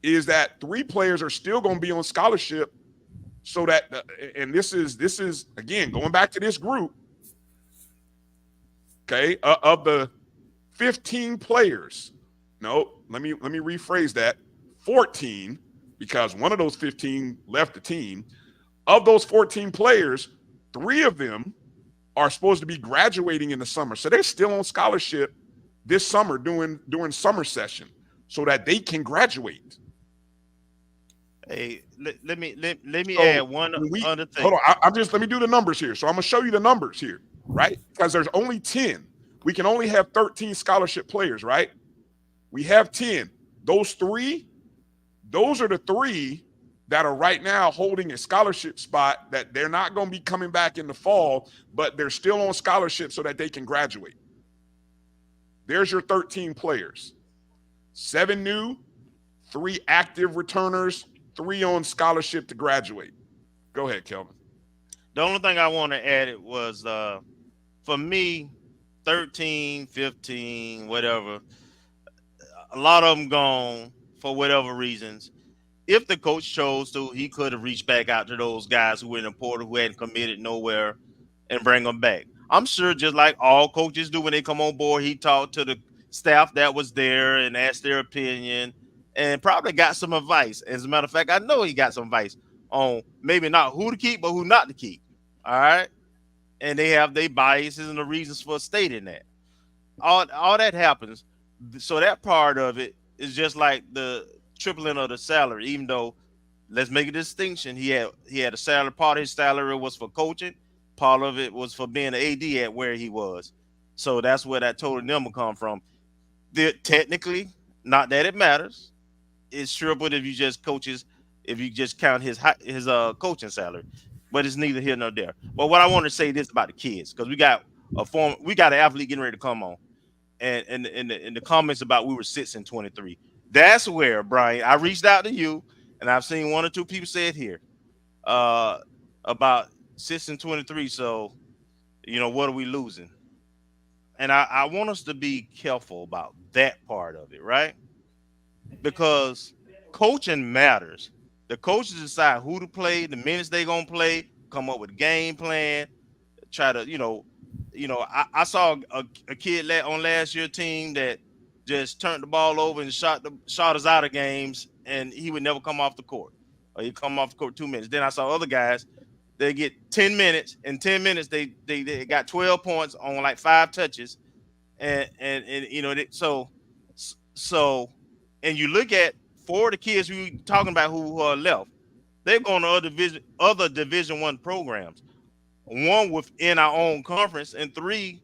is that 3 players are still going to be on scholarship. So that, and this is again going back to this group. Okay, of the 15 players. No, let me rephrase that. 14, because one of those 15 left the team. Of those 14 players, 3 of them are supposed to be graduating in the summer, so they're still on scholarship this summer during summer session, so that they can graduate. Hey, let me add one other thing. Hold on, let me do the numbers here. So I'm gonna show you the numbers here, right? Because there's only 10. We can only have 13 scholarship players, right? We have 10. Those are the 3 that are right now holding a scholarship spot that they're not going to be coming back in the fall, but they're still on scholarship so that they can graduate. There's your 13 players. 7 new, 3 active returners, 3 on scholarship to graduate. Go ahead, Kelvin. The only thing I want to add it was for me, 13, 15, whatever, a lot of them gone for whatever reasons. If the coach chose to, he could have reached back out to those guys who were in the portal who hadn't committed nowhere and bring them back. I'm sure just like all coaches do when they come on board, he talked to the staff that was there and asked their opinion and probably got some advice. As a matter of fact, I know he got some advice on maybe not who to keep, but who not to keep. All right. And they have their biases and the reasons for stating that. All that happens. So that part of it is just like the tripling of the salary, even though let's make a distinction. He had a salary. Part of his salary was for coaching. Part of it was for being an AD at where he was. So that's where that total number come from. Technically, not that it matters. It's tripled if you just if you just count his coaching salary. But it's neither here nor there. But what I want to say this about the kids, because we got an athlete getting ready to come on, and in the comments about we were 6 and 23. That's where, Brian, I reached out to you, and I've seen 1 or 2 people say it here about 6 and 23. So, what are we losing? And I want us to be careful about that part of it, right? Because coaching matters. The coaches decide who to play, the minutes they're gonna play, come up with a game plan, try to, I saw a kid on last year's team that just turned the ball over and shot us out of games, and he would never come off the court. Or he'd come off the court 2 minutes. Then I saw other guys, they get 10 minutes. In 10 minutes, they got 12 points on like 5 touches. And and you look at 4 of the kids we talking about who are left, they're going to other division 1 programs. 1 within our own conference and 3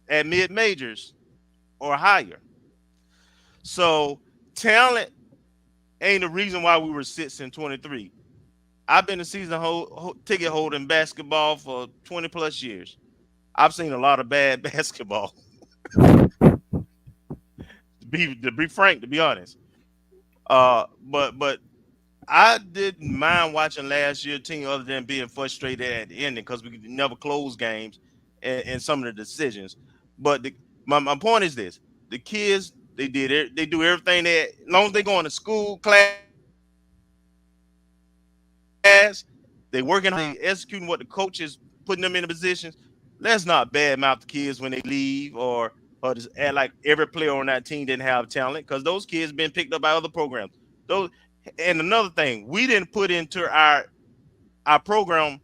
at mid majors or higher. So talent ain't the reason why we were 6 and 23. I've been a season ticket holder in basketball for 20 plus years. I've seen a lot of bad basketball. to be frank, to be honest. But I didn't mind watching last year's team other than being frustrated at the ending because we never closed games and some of the decisions. But my point is this: the kids, they do everything as long as they going to school, class, they working hard, they executing what the coach is putting them in the positions. Let's not badmouth the kids when they leave or just act like every player on that team didn't have talent, because those kids been picked up by other programs. And another thing, we didn't put into our program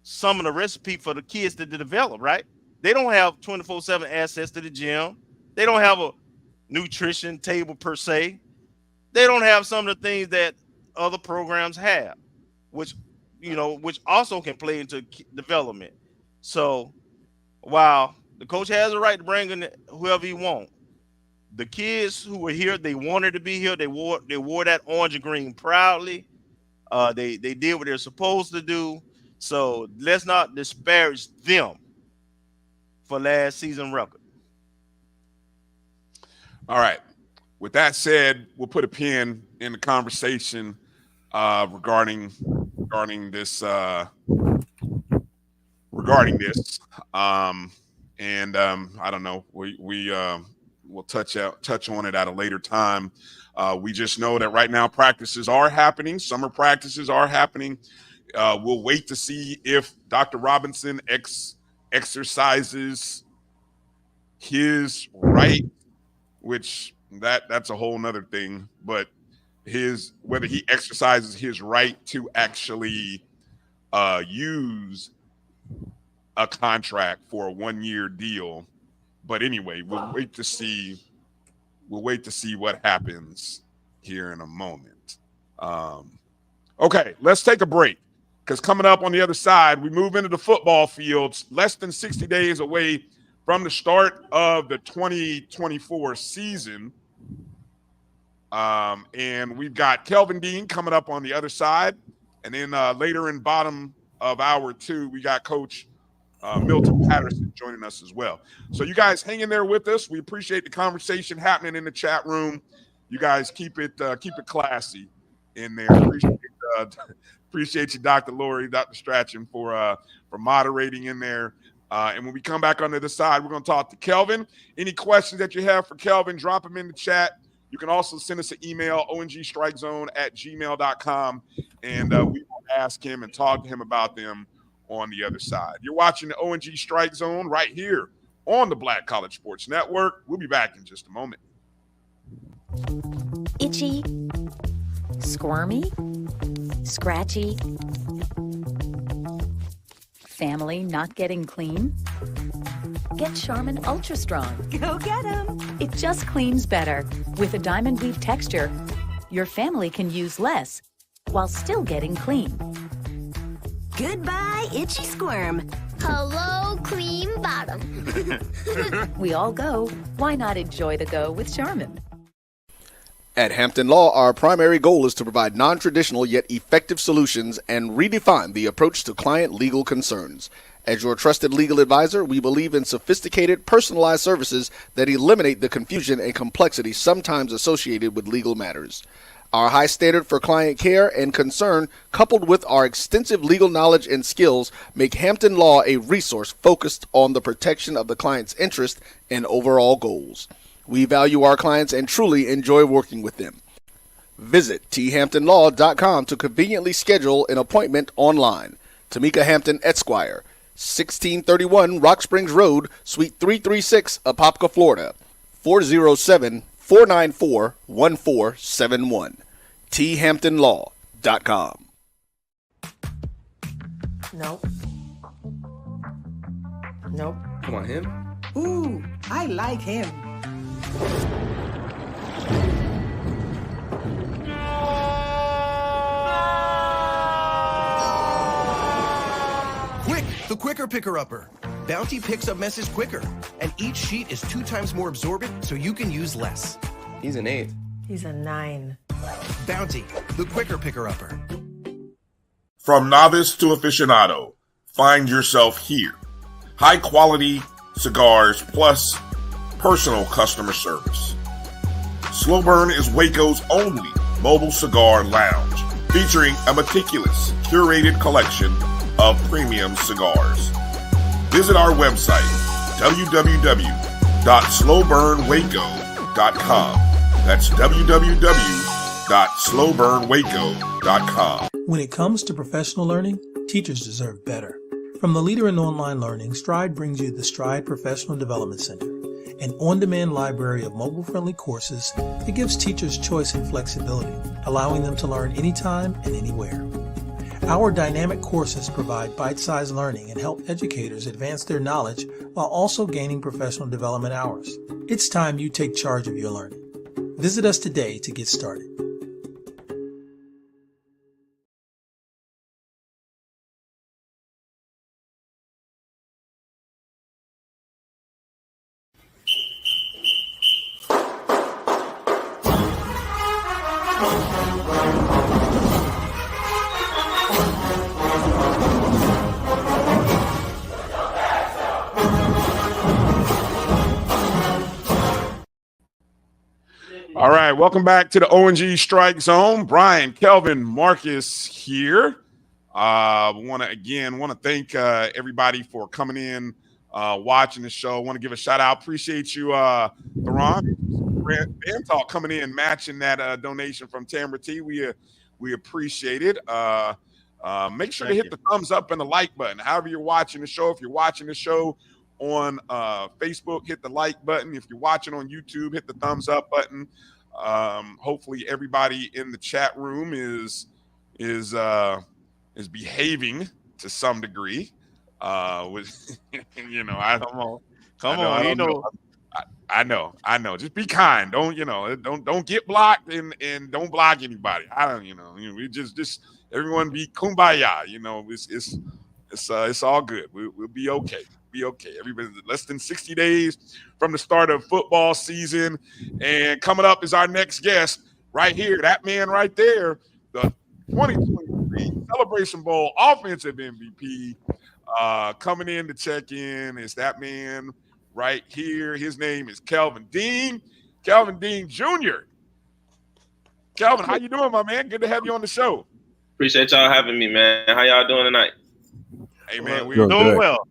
some of the recipe for the kids to develop, right? They don't have 24/7 access to the gym. They don't have a nutrition table per se. They don't have some of the things that other programs have, which also can play into development. So while the coach has a right to bring in whoever he wants, the kids who were here, they wanted to be here. They wore that orange and green proudly. They did what they're supposed to do. So let's not disparage them for last season record. All right. With that said, we'll put a pin in the conversation regarding this. I don't know. We'll touch on it at a later time. We just know that right now practices are happening. Summer practices are happening. We'll wait to see if Dr. Robinson exercises his right, which that's a whole nother thing. But whether he exercises his right to actually use a contract for a 1-year deal. But anyway, we'll wait to see what happens here in a moment. Okay, let's take a break, because coming up on the other side, we move into the football fields, less than 60 days away from the start of the 2024 season. And we've got Kelvin Dean coming up on the other side. And then later in bottom of hour 2, we got Coach Milton Patterson joining us as well. So you guys hang in there with us. We appreciate the conversation happening in the chat room. You guys keep it classy in there. Appreciate you, Dr. Lori, Dr. Strachan, for moderating in there. And when we come back on the other side, we're going to talk to Kelvin. Any questions that you have for Kelvin, drop them in the chat. You can also send us an email, ONGStrikeZone@gmail.com, and we will ask him and talk to him about them on the other side. You're watching the O&G Strike Zone right here on the Black College Sports Network. We'll be back in just a moment. Itchy, squirmy, scratchy, family not getting clean? Get Charmin Ultra Strong. Go get 'em. It just cleans better. With a diamond weave texture, your family can use less while still getting clean. Goodbye, itchy squirm. Hello, clean bottom. We all go. Why not enjoy the go with Charmin? At Hampton Law, our primary goal is to provide non-traditional yet effective solutions and redefine the approach to client legal concerns. As your trusted legal advisor, we believe in sophisticated, personalized services that eliminate the confusion and complexity sometimes associated with legal matters. Our high standard for client care and concern, coupled with our extensive legal knowledge and skills, make Hampton Law a resource focused on the protection of the client's interest and overall goals. We value our clients and truly enjoy working with them. Visit thamptonlaw.com to conveniently schedule an appointment online. Tamika Hampton Esquire, 1631 Rock Springs Road, Suite 336, Apopka, Florida, 407-494-1471. thamptonlaw.com. Nope. Nope. Come on, him. Ooh, I like him. Quick, the quicker picker-upper. Bounty picks up messes quicker, and each sheet is 2 times more absorbent, so you can use less. He's an 8. He's a 9. Bounty, the quicker picker-upper. From novice to aficionado, find yourself here. High quality cigars plus personal customer service. Slow Burn is Waco's only mobile cigar lounge, featuring a meticulous, curated collection of premium cigars. Visit our website, www.slowburnwaco.com. That's www.slowburnwaco.com. When it comes to professional learning, teachers deserve better. From the leader in online learning, Stride brings you the Stride Professional Development Center, an on-demand library of mobile-friendly courses that gives teachers choice and flexibility, allowing them to learn anytime and anywhere. Our dynamic courses provide bite-sized learning and help educators advance their knowledge while also gaining professional development hours. It's time you take charge of your learning. Visit us today to get started. All right, welcome back to the O&G Strike Zone. Bryan, Kelvin, Marcus here. Want to thank everybody for coming in, watching the show. Want to give a shout out. Appreciate you, Theron, Band Talk coming in, matching that donation from Tamara T. We appreciate it. Make sure to hit the thumbs up and the like button. However you're watching the show. If you're watching the show on Facebook, hit the like button. If you're watching on YouTube, hit the thumbs up button. Hopefully everybody in the chat room is behaving to some degree. With I know. Just be kind. Don't get blocked and don't block anybody. We just everyone be kumbaya. It's all good. We'll be okay. Everybody, less than 60 days from the start of football season, and coming up is our next guest right here. That man right there, the 2023 Celebration Bowl offensive MVP, Coming in to check in is that man right here. His name is Kelvin Dean Jr. Kelvin, how you doing, my man? Good to have you on the show. Appreciate y'all having me, man. How y'all doing tonight? Hey, man, we're Doing doing good. well.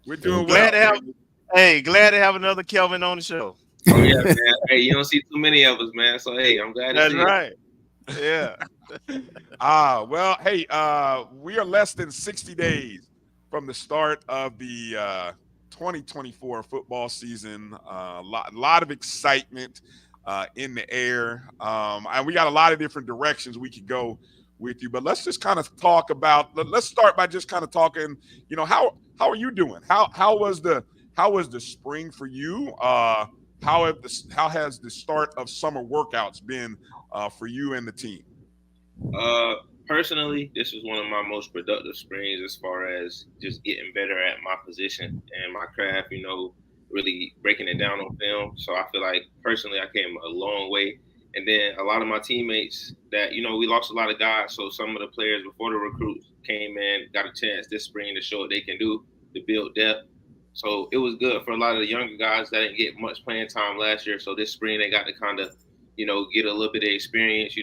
We're doing Glad well. to have. Glad to have another Kelvin on the show. Oh yeah, man. Hey, you don't see too many of us, man. So hey, I'm glad to That's see you. right. Yeah. Well, hey, we are less than 60 days from the start of the 2024 football season. A lot of excitement in the air. And we got a lot of different directions we could go with you, but let's just kind of talk about, let's start by just kind of talking, how are you doing? How was the spring for you? How has the start of summer workouts been for you and the team? Personally, this was one of my most productive springs as far as just getting better at my position and my craft, really breaking it down on film. So I feel like personally I came a long way. And then a lot of my teammates that, we lost a lot of guys. So some of the players before the recruits came in, got a chance this spring to show what they can do, to build depth. So it was good for a lot of the younger guys that didn't get much playing time last year. So this spring they got to kind of, get a little bit of experience,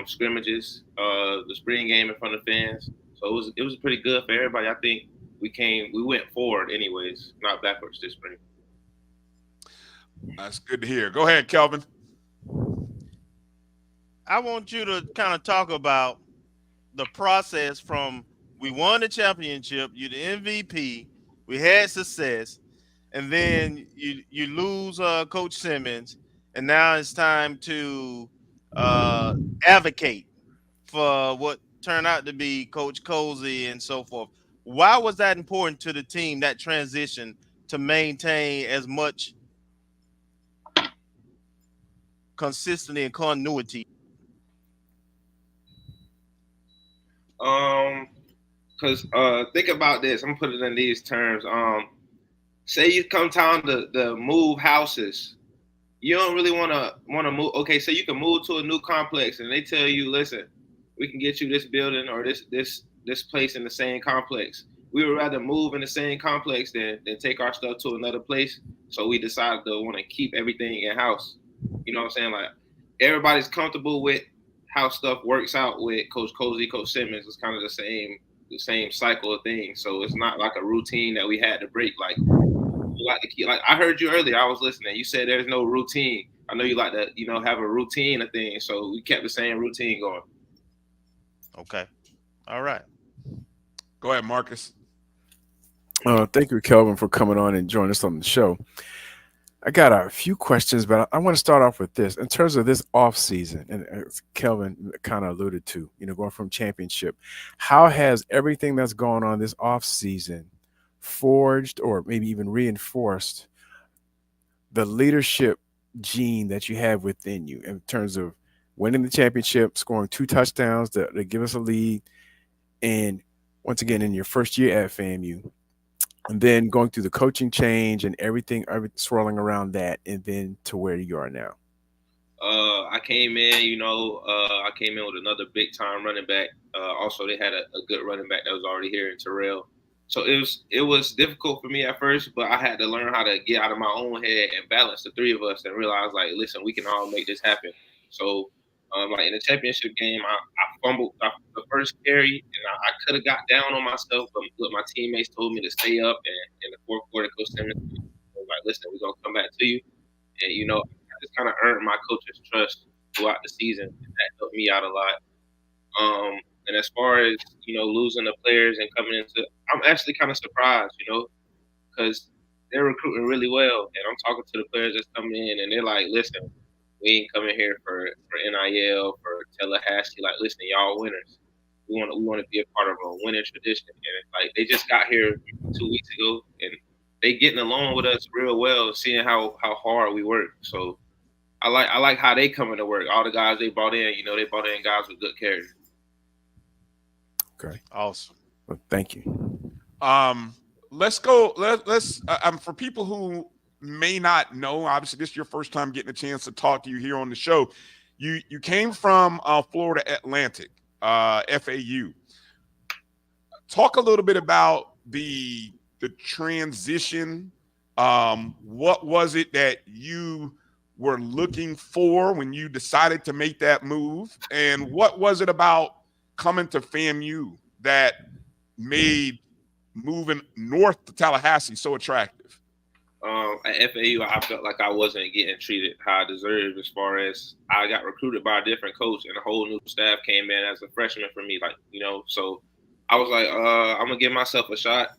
scrimmages, the spring game in front of fans. So it was pretty good for everybody. I think we went forward anyways, not backwards this spring. That's good to hear. Go ahead, Kelvin. I want you to kind of talk about the process from we won the championship, you're the MVP, we had success, and then you lose Coach Simmons, and now it's time to advocate for what turned out to be Coach Cozy and so forth. Why was that important to the team, that transition, to maintain as much consistency and continuity? Because think about this. I'm gonna put it in these terms. Say you come time to move houses. You don't really want to move. Okay, so you can move to a new complex, and they tell you, listen, we can get you this building or this place in the same complex. We would rather move in the same complex than take our stuff to another place. So we decided to want to keep everything in house. You know what I'm saying? Like everybody's comfortable with how stuff works out with Coach Cozy, Coach Simmons. It's kind of the same cycle of things. So it's not like a routine that we had to break. Like you like to keep. Like I heard you earlier. I was listening. You said there's no routine. I know you like to have a routine of things. So we kept the same routine going. Okay. All right. Go ahead, Marcus. Thank you, Kelvin, for coming on and joining us on the show. I got a few questions, but I want to start off with this. In terms of this off season, and as Kelvin kind of alluded to, going from championship, how has everything that's going on this off season forged or maybe even reinforced the leadership gene that you have within you in terms of winning the championship, scoring 2 touchdowns to give us a lead, and once again in your first year at FAMU, and then going through the coaching change and everything swirling around that, and then to where you are now? I came in, I came in with another big time running back. Also, they had a good running back that was already here in Terrell. So it was difficult for me at first, but I had to learn how to get out of my own head and balance the three of us and realize, like, listen, we can all make this happen. So, like in the championship game, I fumbled the first carry, and I could have got down on myself, but my teammates told me to stay up. And in the fourth quarter, Coach Simmons was like, listen, we're going to come back to you. And, I just kind of earned my coach's trust throughout the season, and that helped me out a lot. And as far as, losing the players and coming into, I'm actually kind of surprised, because they're recruiting really well. And I'm talking to the players that's coming in, and they're like, listen, we ain't coming here for NIL, for Tallahassee. Like, listen, y'all winners. We want to be a part of a winning tradition. And like, they just got here 2 weeks ago, and they getting along with us real well, seeing how hard we work. So I like how they coming to work. All the guys they brought in, they brought in guys with good character. Okay, awesome. Well, thank you. Let's go. Let's for people who may not know, obviously this is your first time getting a chance to talk to you here on the show. You came from Florida Atlantic, FAU. Talk a little bit about the transition, what was it that you were looking for when you decided to make that move? And what was it about coming to FAMU that made moving north to Tallahassee so attractive? At FAU, I felt like I wasn't getting treated how I deserved, as far as I got recruited by a different coach and a whole new staff came in as a freshman for me. Like, so I was like, I'm going to give myself a shot,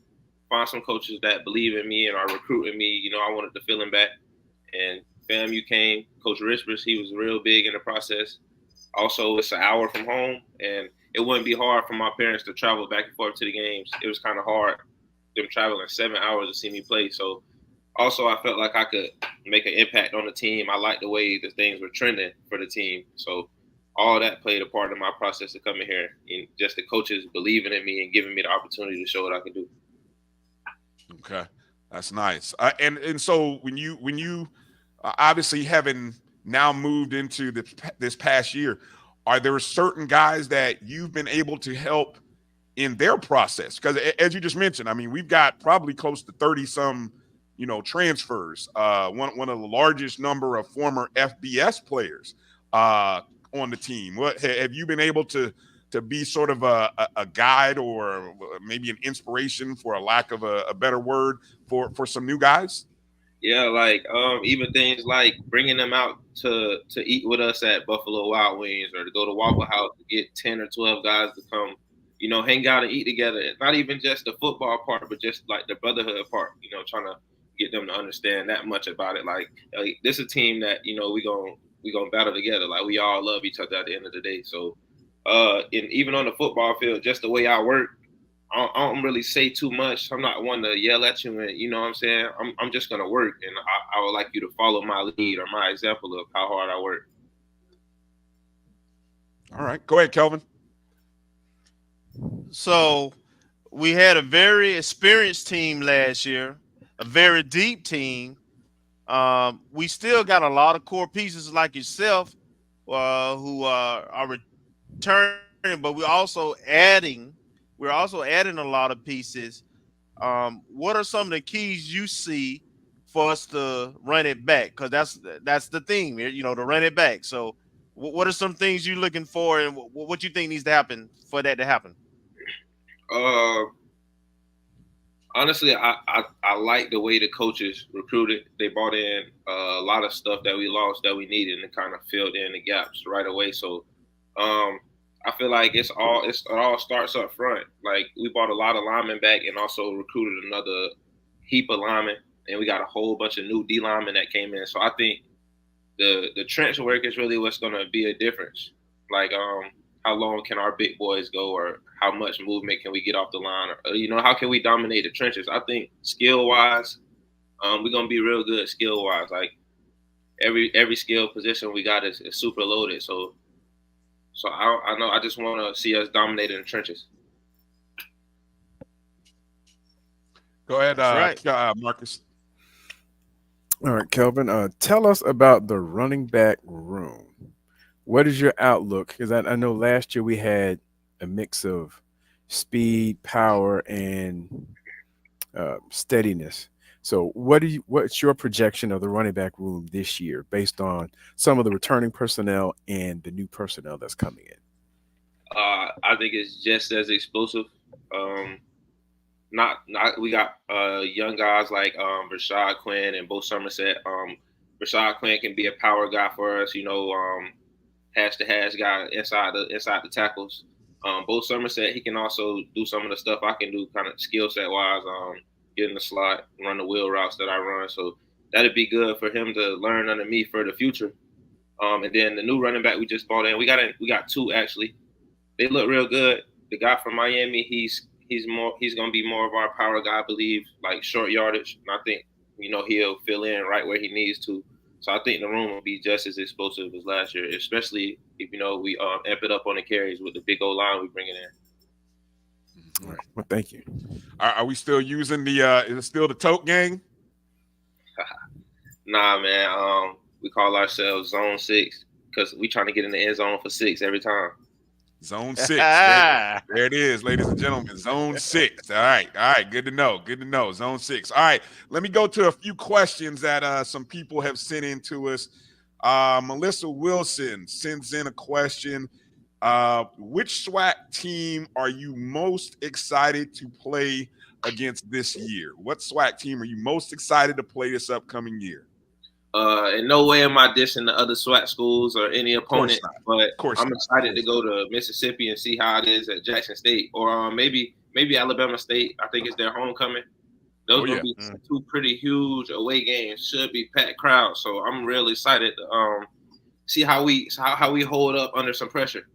find some coaches that believe in me and are recruiting me. I wanted to fill him back. And FAMU came, Coach Rispers, he was real big in the process. Also, it's an hour from home, and it wouldn't be hard for my parents to travel back and forth to the games. It was kind of hard, them traveling 7 hours to see me play. So also, I felt like I could make an impact on the team. I liked the way the things were trending for the team. So all that played a part in my process of coming here, and just the coaches believing in me and giving me the opportunity to show what I could do. Okay, that's nice. And so when you obviously having now moved into this past year, are there certain guys that you've been able to help in their process? Because as you just mentioned, I mean, we've got probably close to 30 some, transfers. One of the largest number of former FBS players on the team. What have you been able to be sort of a guide or maybe an inspiration, for a lack of a better word, for some new guys? Yeah, like even things like bringing them out to eat with us at Buffalo Wild Wings, or to go to Waffle House to get 10 or 12 guys to come, hang out and eat together. Not even just the football part, but just like the brotherhood part, trying to get them to understand that much about it. Like this is a team that, we gonna battle together. Like, we all love each other at the end of the day. So and even on the football field, just the way I work, I don't really say too much. I'm not one to yell at you, and you know what I'm saying? I'm just going to work, and I would like you to follow my lead or my example of how hard I work. All right. Go ahead, Kelvin. So we had a very experienced team last year, a very deep team. We still got a lot of core pieces like yourself who are returning, but we're also adding a lot of pieces. What are some of the keys you see for us to run it back? Because that's the theme here, to run it back. So what are some things you're looking for, and what you think needs to happen for that to happen? Honestly, I like the way the coaches recruited. They brought in a lot of stuff that we lost that we needed, and kind of filled in the gaps right away. So I feel like it all starts up front. Like, we brought a lot of linemen back and also recruited another heap of linemen, and we got a whole bunch of new D linemen that came in. So I think the trench work is really what's going to be a difference. Like, how long can our big boys go, or how much movement can we get off the line, or how can we dominate the trenches? I think skill wise, we're gonna be real good skill wise. Like, every skill position we got is super loaded. So I know I just want to see us dominate in the trenches. Go ahead, Marcus. All right, Kelvin. Tell us about the running back room. What is your outlook? Because I know last year we had a mix of speed, power, and steadiness. So what's your projection of the running back room this year, based on some of the returning personnel and the new personnel that's coming in? I think it's just as explosive. We got young guys like Rashad Quinn and Bo Somerset. Rashad Quinn can be a power guy for us, hash to hash guy inside the tackles. Bo Somerset, he can also do some of the stuff I can do, kind of skill set wise. Get in the slot, run the wheel routes that I run. So that'd be good for him to learn under me for the future. And then the new running back we just brought in, we got two actually. They look real good. The guy from Miami, he's gonna be more of our power guy, I believe, like short yardage. And I think he'll fill in right where he needs to. So I think the room will be just as explosive as last year, especially if we amp it up on the carries with the big old line we bringing in. All right. Well, thank you. Are we still using is it still the tote gang? Nah, man. We call ourselves Zone 6 because we trying to get in the end zone for 6 every time. Zone 6. There it is, ladies and gentlemen. Zone 6. All right. Good to know. Zone 6. All right. Let me go to a few questions that some people have sent in to us. Melissa Wilson sends in a question. Which SWAC team are you most excited to play against this year? What SWAC team are you most excited to play this upcoming year? In no way am I dissing the other SWAC schools or any opponent, but I'm excited to go to Mississippi and see how it is at Jackson State, or maybe Alabama State. I think it's their homecoming. Those will be two pretty huge away games. Should be packed crowd. So I'm really excited to see how we hold up under some pressure.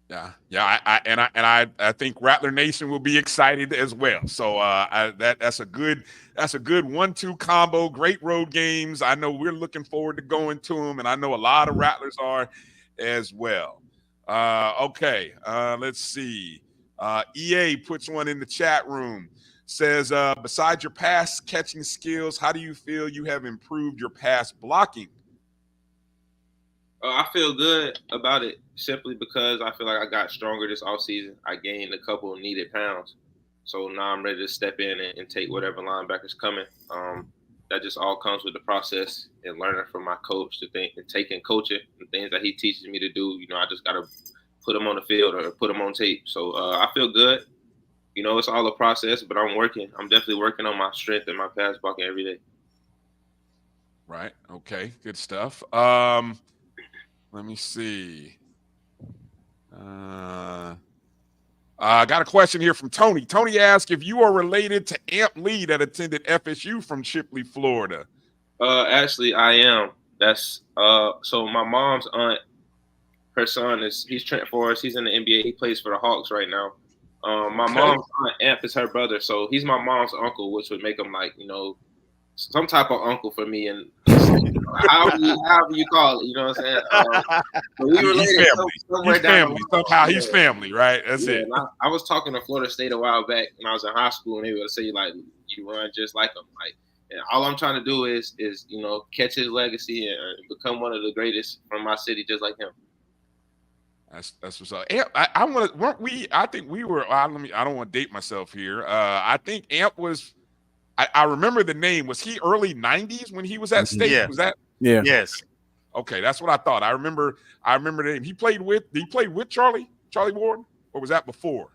Yeah. I think Rattler Nation will be excited as well. So that's a good 1-2 combo. Great road games. I know we're looking forward to going to them, and I know a lot of Rattlers are as well. Okay. Let's see. EA puts one in the chat room. Says, besides your pass catching skills, how do you feel you have improved your pass blocking? I feel good about it simply because I feel like I got stronger this offseason. I gained a couple of needed pounds. So now I'm ready to step in and take whatever linebacker's coming. That just all comes with the process and learning from my coach to think and taking coaching and things that he teaches me to do. I just got to put them on the field or put them on tape. So I feel good. It's all a process, but I'm working. I'm definitely working on my strength and my pass blocking every day. Right. Okay. Good stuff. Let me see. I got a question here from Tony. Tony asked if you are related to Amp Lee that attended FSU from Chipley, Florida. Actually, I am. That's so my mom's aunt, her son he's Trent Forrest. He's in the NBA. He plays for the Hawks right now. My mom's aunt, Amp, is her brother, so he's my mom's uncle, which would make him like some type of uncle for me, and however you call it, you know what I'm saying? But we related somewhere down the line. Somehow he's family, right? That's it. I was talking to Florida State a while back when I was in high school, and they would say like, "You run just like him." And all I'm trying to do is catch his legacy and become one of the greatest from my city, just like him. That's what's up. Amp, I think we were. I don't want to date myself here. I think Amp was. I remember the name. Was he early 90s when he was at State? Yeah. Was that? Yeah. Yes. Okay, that's what I thought. I remember the name. He played with Charlie Ward, or was that before?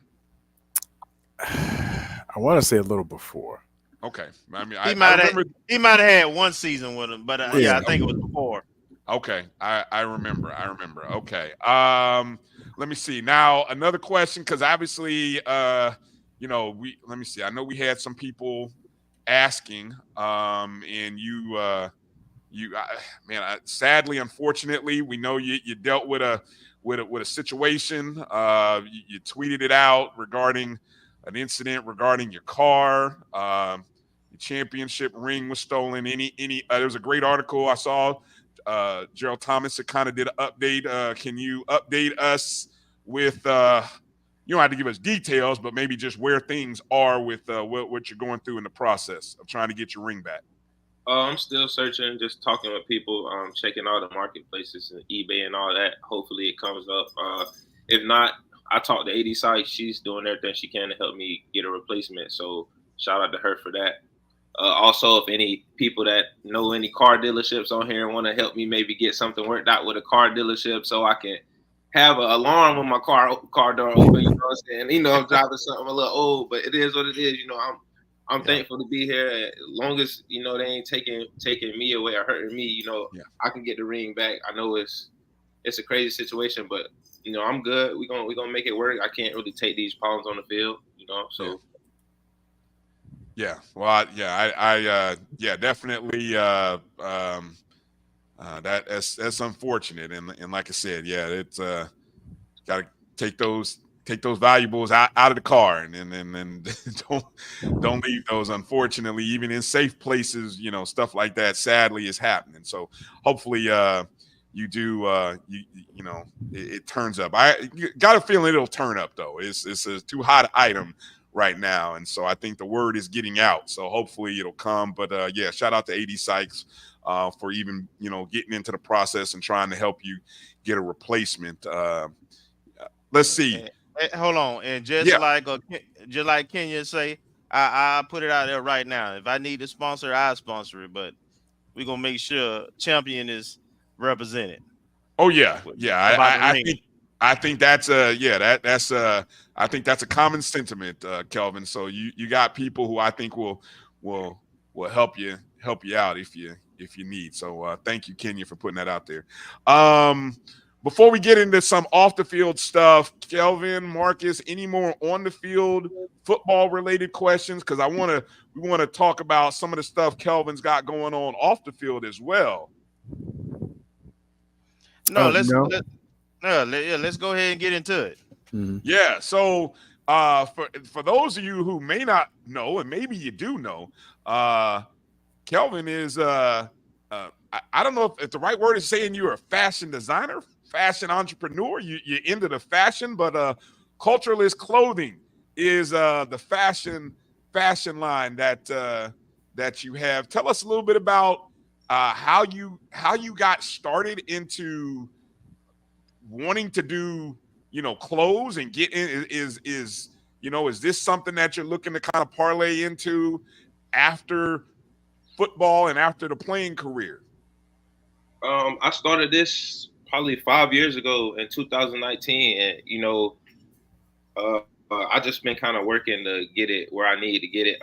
I want to say a little before. Okay. I mean, he might have had one season with him, but I think it was before. Okay. I remember. Okay. Let me see. Now another question, because obviously let me see. I know we had some people asking, and sadly, unfortunately, we know you dealt with a situation. You tweeted it out regarding an incident regarding your car. The championship ring was stolen. There was a great article I saw. Gerald Thomas kind of did an update. Can you update us with? You don't have to give us details, but maybe just where things are with what you're going through in the process of trying to get your ring back. I'm still searching, just talking with people, checking all the marketplaces and eBay and all that. Hopefully it comes up. If not, I talked to 80 Sykes. She's doing everything she can to help me get a replacement. So shout out to her for that. Also, if any people that know any car dealerships on here want to help me maybe get something worked out with a car dealership so I can have an alarm when my car door open, you know what I'm saying? I'm driving something a little old, but it is what it is. I'm thankful to be here. As long as, they ain't taking me away or hurting me, I can get the ring back. I know it's a crazy situation, but, I'm good. We're gonna make it work. I can't really take these problems on the field, so. Yeah. Well, I definitely. That's unfortunate, and like I said, it's got to take those valuables out of the car, and don't leave those. Unfortunately, even in safe places, stuff like that sadly is happening. So hopefully, you do. It turns up. I got a feeling it'll turn up though. It's a too hot item right now, and so I think the word is getting out. So hopefully it'll come. But shout out to 80 Sykes for even, getting into the process and trying to help you get a replacement. Let's see. Hold on, and Yeah. just like Kenya say, I put it out there right now. If I need to sponsor, I sponsor it, but we're gonna make sure Champion is represented. Oh yeah, yeah. About the ring. I think that's I think that's a common sentiment, Kelvin. So you got people who I think will help you out if you need. So thank you, Kenya, for putting that out there. Before we get into some off the field stuff, Kelvin, Marcus, any more on the field football related questions? Because we want to talk about some of the stuff Kelvin's got going on off the field as well. No, let's go ahead and get into it. Mm-hmm. Yeah. So for those of you who may not know, and maybe you do know, Kelvin is I don't know if the right word is saying you're a fashion designer, fashion entrepreneur. You're into the fashion, but Culturalist Clothing is the fashion line that you have. Tell us a little bit about how you got started into wanting to do clothes and get in. Is this something that you're looking to kind of parlay into after football and after the playing career? I started this probably 5 years ago in 2019, and I just been kind of working to get it where I need to get it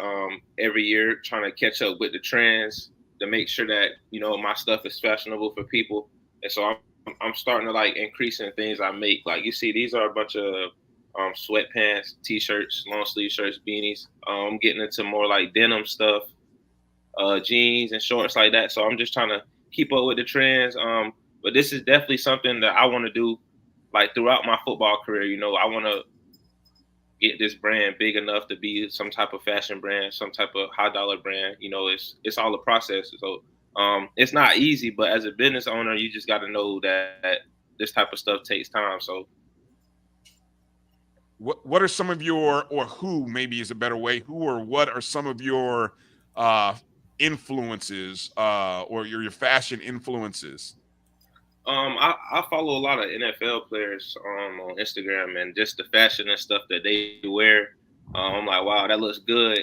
every year, trying to catch up with the trends to make sure that my stuff is fashionable for people. And so I'm starting to like increase in things I make. Like you see, these are a bunch of sweatpants, t-shirts, long sleeve shirts, beanies. I'm getting into more like denim stuff, jeans and shorts like that. So I'm just trying to keep up with the trends. But this is definitely something that I want to do like throughout my football career. I want to get this brand big enough to be some type of fashion brand, some type of high dollar brand. It's all a process. So it's not easy, but as a business owner, you just got to know that this type of stuff takes time. So what are some of your, or who maybe is a better way, who or what are some of your influences or your fashion influences? I follow a lot of NFL players on Instagram, and just the fashion and stuff that they wear. I'm like, wow, that looks good.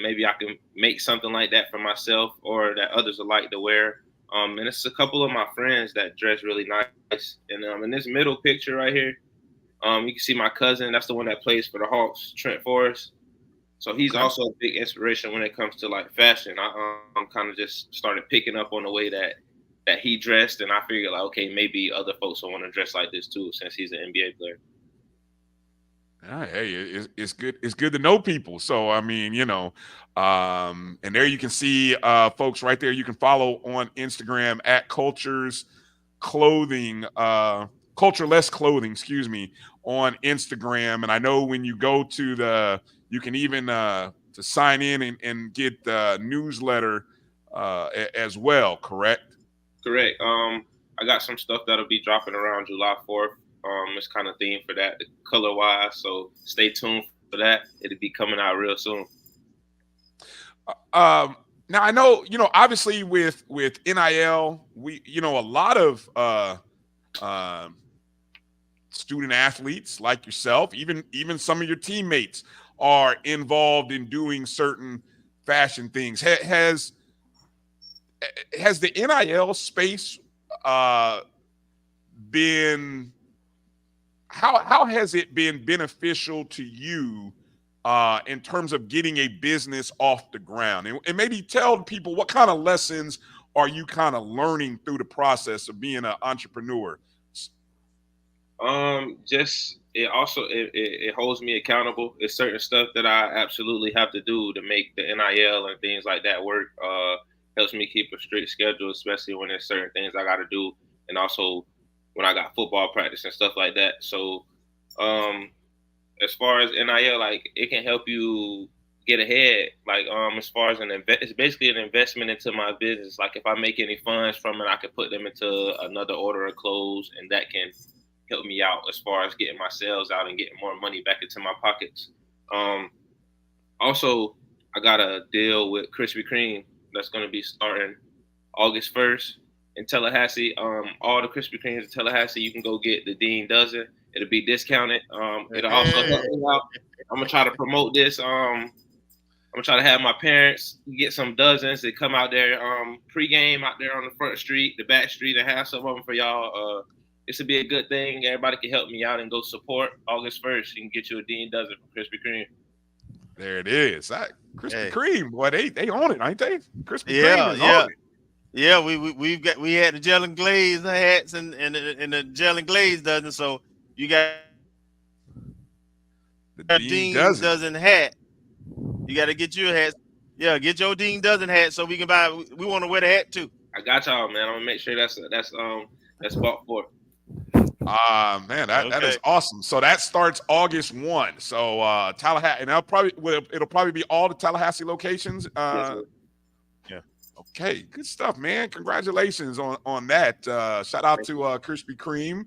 Maybe I can make something like that for myself, or that others would like to wear. And it's a couple of my friends that dress really nice. And in this middle picture right here, you can see my cousin. That's the one that plays for the Hawks, Trent Forrest. So he's also a big inspiration when it comes to like fashion. I'm kind of just started picking up on the way that he dressed, and I figured like, okay, maybe other folks will want to dress like this too, since he's an NBA player. Hey, it's good. It's good to know people. So I mean, and there you can see folks right there. You can follow on Instagram at Cultureless Clothing, excuse me, on Instagram. And I know when you go to you can even to sign in and get the newsletter as well. Correct. Correct. I got some stuff that'll be dropping around July 4th. It's kind of themed for that, color wise. So stay tuned for that. It'll be coming out real soon. Now I know, obviously with NIL, we, a lot of student athletes like yourself, even some of your teammates are involved in doing certain fashion things. Has the NIL space been, how has it been beneficial to you in terms of getting a business off the ground? And maybe tell people what kind of lessons are you kind of learning through the process of being an entrepreneur? It holds me accountable. It's certain stuff that I absolutely have to do to make the NIL and things like that work. Helps me keep a strict schedule, especially when there's certain things I got to do, and also when I got football practice and stuff like that. So as far as NIL, like, it can help you get ahead. Like as far as it's basically an investment into my business. Like if I make any funds from it, I can put them into another order of clothes, and that can help me out as far as getting my sales out and getting more money back into my pockets. Also, I got a deal with Krispy Kreme that's going to be starting August 1st in Tallahassee. All the Krispy Kremes in Tallahassee, you can go get the Dean Dozen. It'll be discounted. It'll also help me out. I'm gonna try to promote this. I'm gonna try to have my parents get some dozens that come out there pregame out there on the front street, the back street, and have some of them for y'all. This would be a good thing. Everybody can help me out and go support August 1st. You can get you a Dean Dozen from Krispy Kreme. There it is. Krispy Kreme, boy, they own it, ain't they? Krispy Kreme is yeah. on it. Yeah, we had the gel and glaze hats and the gel and glaze dozen. So you got the Dean Dozen hat. You got to get your hat. Yeah, get your Dean Dozen hat so we can buy. We want to wear the hat too. I got y'all, man. I'm gonna make sure that's bought for. Man, that is awesome. So that starts August 1. So Tallahassee, and it'll probably be all the Tallahassee locations. Yes, yeah. Okay, good stuff, man. Congratulations on that. Shout out to Krispy Kreme.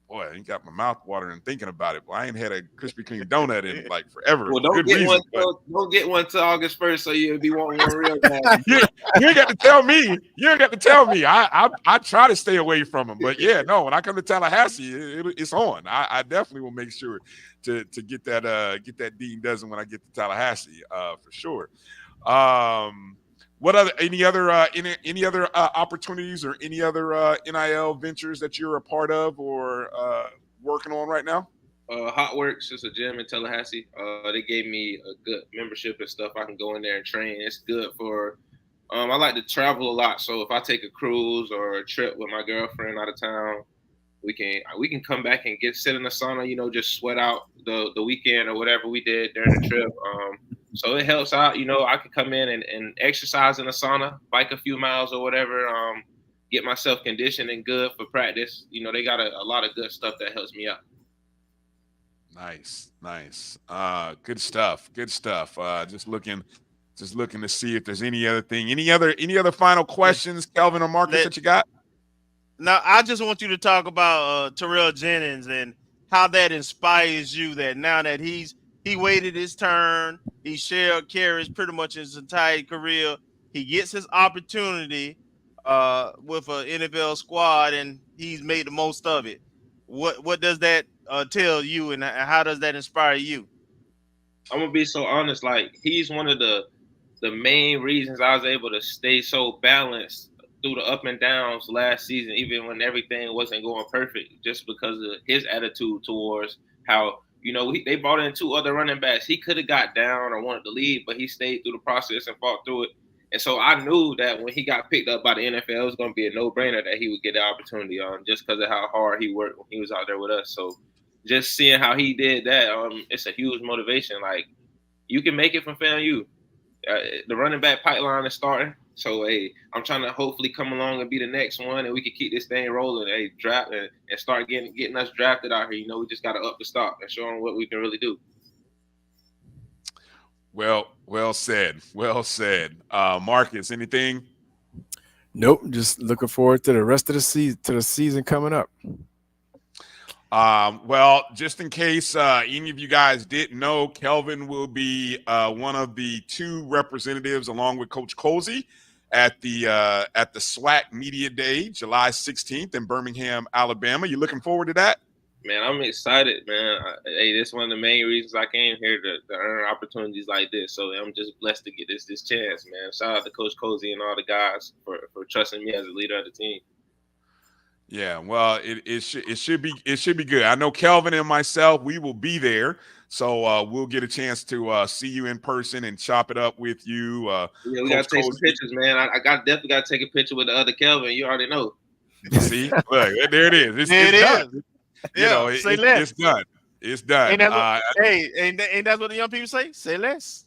Boy, I got my mouth watering thinking about it. Well, I ain't had a Krispy Kreme donut in like forever. Well, don't get one till August 1st, so you'll be wanting one real bad. you ain't got to tell me. You ain't got to tell me. I try to stay away from them, but yeah, no. When I come to Tallahassee, it's on. I definitely will make sure to get that Dean Dozen when I get to Tallahassee for sure. What other any other opportunities or any other NIL ventures that you're a part of or working on right now? Hot Works is a gym in Tallahassee. They gave me a good membership and stuff. I can go in there and train. It's good for. I like to travel a lot, so if I take a cruise or a trip with my girlfriend out of town, we can come back and sit in the sauna. Just sweat out the weekend or whatever we did during the trip. So it helps out, I can come in and exercise in the sauna, bike a few miles or whatever, get myself conditioned and good for practice. They got a lot of good stuff that helps me out. Nice. Good stuff. Just looking to see if there's any other thing. Any other final questions, Kelvin or Marcus, that you got? Now, I just want you to talk about Terrell Jennings and how that inspires you that now that he waited his turn, he shared carries pretty much his entire career. He gets his opportunity with an NFL squad, and he's made the most of it. What does that tell you, and how does that inspire you? I'm gonna be so honest. Like, he's one of the main reasons I was able to stay so balanced through the up and downs last season, even when everything wasn't going perfect, just because of his attitude towards how. They brought in 2 other running backs. He could have got down or wanted to leave, but he stayed through the process and fought through it. And so I knew that when he got picked up by the NFL, it was going to be a no-brainer that he would get the opportunity just because of how hard he worked when he was out there with us. So just seeing how he did that, it's a huge motivation. Like, you can make it from FAMU. The running back pipeline is starting. So, hey, I'm trying to hopefully come along and be the next one, and we can keep this thing rolling. Hey, draft and start getting us drafted out here. We just got to up the stock and show them what we can really do. Well said. Marcus, anything? Nope. Just looking forward to the rest of the season coming up. Well, just in case any of you guys didn't know, Kelvin will be one of the 2 representatives along with Coach Colsey at the SWAC Media Day, July 16th in Birmingham, Alabama. You looking forward to that? Man, I'm excited, man. Hey, this is one of the main reasons I came here to earn opportunities like this. So I'm just blessed to get this chance, man. Shout out to Coach Colsey and all the guys for trusting me as a leader of the team. Yeah, well, it should be good. I know Kelvin and myself, we will be there, so we'll get a chance to see you in person and chop it up with you. Yeah, we gotta take some pictures, man. I definitely gotta take a picture with the other Kelvin. You already know. See, look, there it is. It's done. It's done. It's done. Ain't that what the young people say? Say less.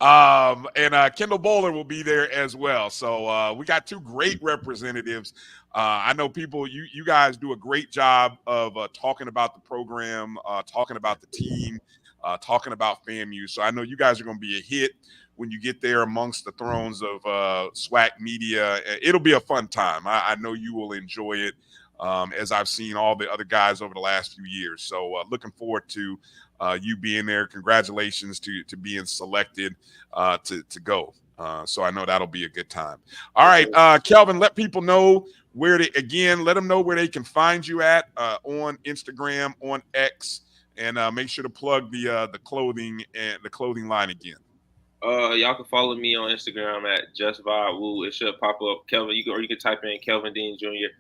And Kendall Bowler will be there as well. So we got 2 great representatives. I know you guys do a great job of talking about the program, talking about the team, talking about FAMU. So I know you guys are going to be a hit when you get there amongst the thrones of SWAC media. It'll be a fun time. I know you will enjoy it. as I've seen all the other guys over the last few years. So looking forward to you being there. Congratulations to being selected to go. So I know that'll be a good time. All right, Kelvin, let people know let them know where they can find you at on Instagram, on X, and make sure to plug the clothing line again. Y'all can follow me on Instagram at JustVibeWoo. It should pop up, Kelvin. You can type in Kelvin Dean Jr.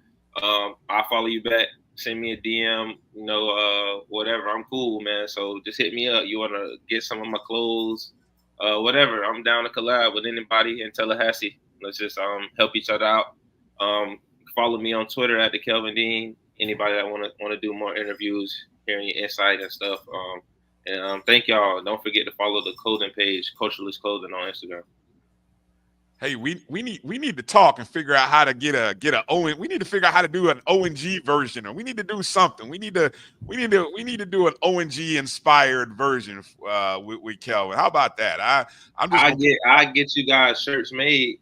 I'll follow you back. Send me a DM, whatever. I'm cool, man. So just hit me up. You want to get some of my clothes, whatever. I'm down to collab with anybody in Tallahassee. Let's just help each other out. Follow me on Twitter at the Kelvin Dean. Anybody that want to do more interviews, hearing your insight and stuff. And thank y'all. Don't forget to follow the clothing page, Cultureless Clothing, on Instagram. Hey, we need to talk and figure out how to get a we need to figure out how to do an O&G version, or we need to do something. We need to do an O&G inspired version with Kelvin. How about that? I get you guys shirts made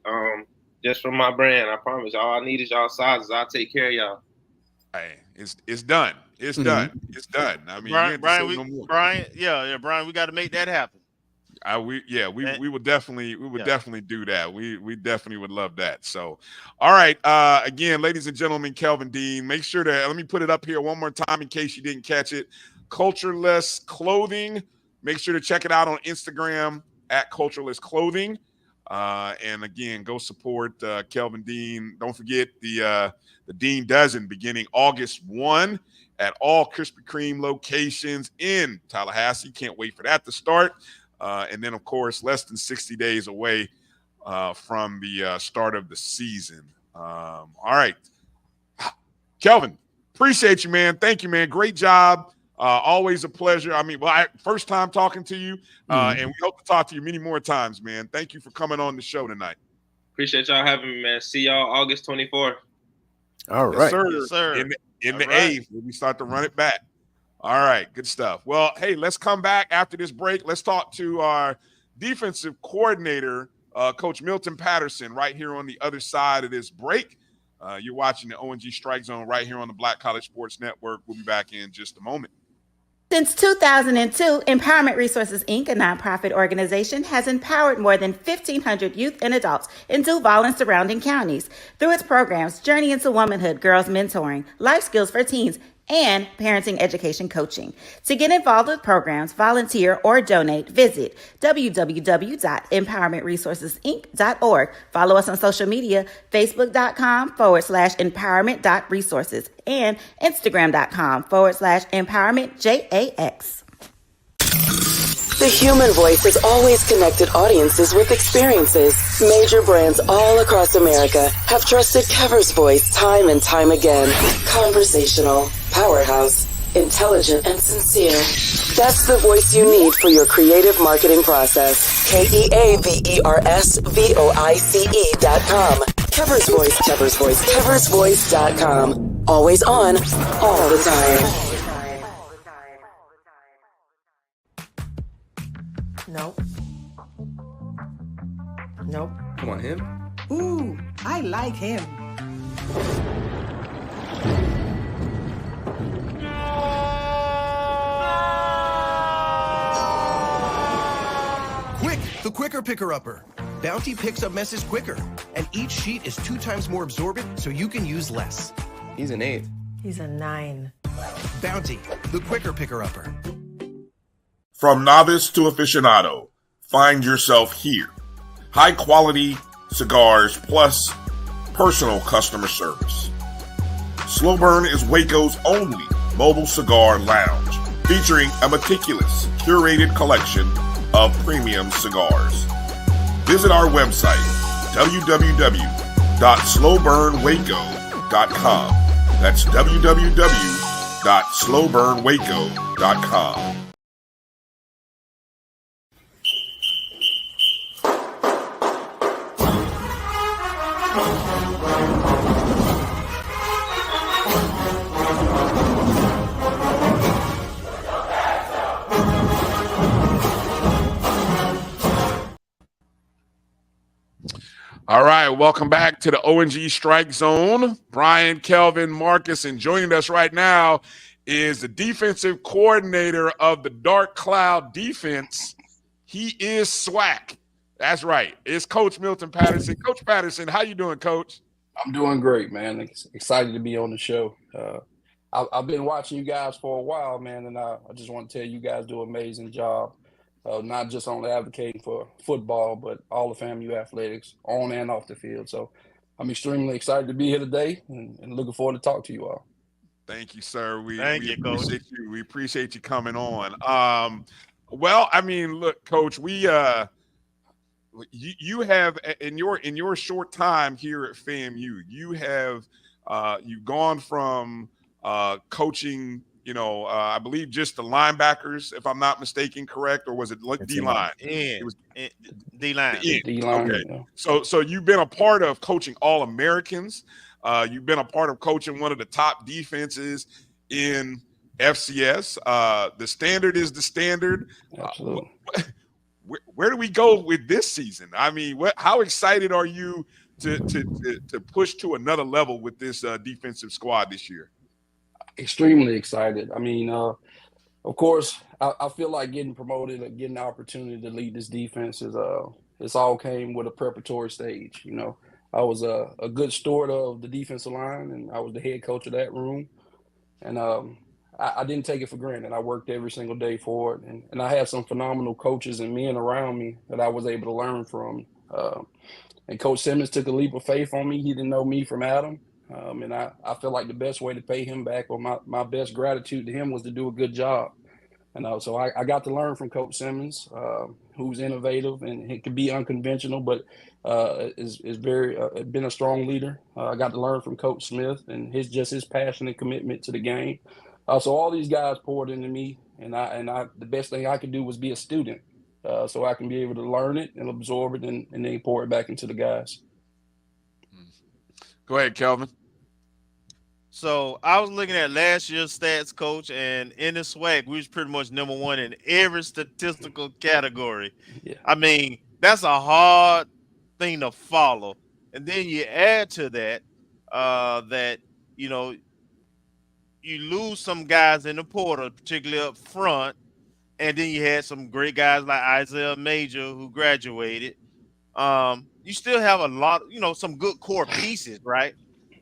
just from my brand. I promise. All I need is y'all sizes. I'll take care of y'all. Hey, it's done. It's done. It's done. I mean, Bryan, Bryan, we got to make that happen. We would definitely do that. We definitely would love that. So, all right. Again, ladies and gentlemen, Kelvin Dean, make sure to let me put it up here one more time in case you didn't catch it. Cultureless Clothing. Make sure to check it out on Instagram at Cultureless Clothing. And again, go support Kelvin Dean. Don't forget the Dean Dozen beginning August 1 at all Krispy Kreme locations in Tallahassee. Can't wait for that to start. And then, of course, less than 60 days away from the start of the season. All right. Kelvin, appreciate you, man. Thank you, man. Great job. Always a pleasure. I mean, first time talking to you, and we hope to talk to you many more times, man. Thank you for coming on the show tonight. Appreciate y'all having me, man. See y'all August 24th. All right. Yes, sir. In the eighth, when we start to run it back. All right, good stuff. Well, hey, let's come back after this break. Let's talk to our defensive coordinator, Coach Milton Patterson, right here on the other side of this break. You're watching the O&G StrikeZone right here on the Black College Sports Network. We'll be back in just a moment. Since 2002, Empowerment Resources, Inc., a nonprofit organization, has empowered more than 1,500 youth and adults in Duval and surrounding counties. Through its programs, Journey into Womanhood, Girls Mentoring, Life Skills for Teens, and parenting education coaching. To get involved with programs, volunteer, or donate, visit www.empowermentresourcesinc.org. Follow us on social media, facebook.com/empowerment.resources and instagram.com/empowermentJAX. The human voice has always connected audiences with experiences. Major brands all across America have trusted Kever's voice time and time again. Conversational, powerhouse, intelligent, and sincere. That's the voice you need for your creative marketing process. KEAVERSVOICE.com. Kever's Voice, Kever's Voice, KeversVoice.com. Always on, all the time. Nope. Nope. Come on, him? Ooh, I like him. Quick, the quicker picker-upper. Bounty picks up messes quicker, and each sheet is 2 times more absorbent, so you can use less. He's an 8. He's a 9. Bounty, the quicker picker-upper. From novice to aficionado, find yourself here. High quality cigars plus personal customer service. Slow Burn is Waco's only mobile cigar lounge, featuring a meticulous, curated collection of premium cigars. Visit our website, www.slowburnwaco.com. That's www.slowburnwaco.com. All right, welcome back to the O&G Strike Zone. Bryan, Kelvin, Marcus, and joining us right now is the defensive coordinator of the Dark Cloud defense. He is SWAC. That's right. It's Coach Milton Patterson. Coach Patterson, how you doing, Coach? I'm doing great, man. Excited to be on the show. I've been watching you guys for a while, man, and I just want to tell you guys do an amazing job, not just on advocating for football, but all the FAMU athletics on and off the field. So I'm extremely excited to be here today and looking forward to talk to you all. Thank you, sir. We Coach. We appreciate you coming on. Well, I mean, look, Coach, you have in your short time here at FAMU, you've gone from coaching, I believe just the linebackers, if I'm not mistaken, correct, or was it D-line? It was D-line. D-line. Okay. Yeah. So you've been a part of coaching All-Americans. You've been a part of coaching one of the top defenses in FCS. The standard is the standard. Absolutely. Where do we go with this season? I mean, how excited are you to push to another level with this defensive squad this year? Extremely excited. I mean, of course, I feel like getting promoted or getting the opportunity to lead this defense it's all came with a preparatory stage. I was a good steward of the defensive line, and I was the head coach of that room. And I didn't take it for granted. I worked every single day for it. And I had some phenomenal coaches and men around me that I was able to learn from. And Coach Simmons took a leap of faith on me. He didn't know me from Adam. And I feel like the best way to pay him back, or my best gratitude to him, was to do a good job. And so I got to learn from Coach Simmons, who's innovative and he can be unconventional, but is very been a strong leader. I got to learn from Coach Smith and his passion and commitment to the game. So all these guys poured into me, and the best thing I could do was be a student, so I can be able to learn it and absorb it, and then pour it back into the guys. Go ahead, Kelvin. So I was looking at last year's stats, Coach, and in the SWAC, we was pretty much number one in every statistical category. Yeah. I mean, that's a hard thing to follow. And then you add to that that, you lose some guys in the portal, particularly up front, and then you had some great guys like Isaiah Major who graduated. You still have a lot, some good core pieces, right?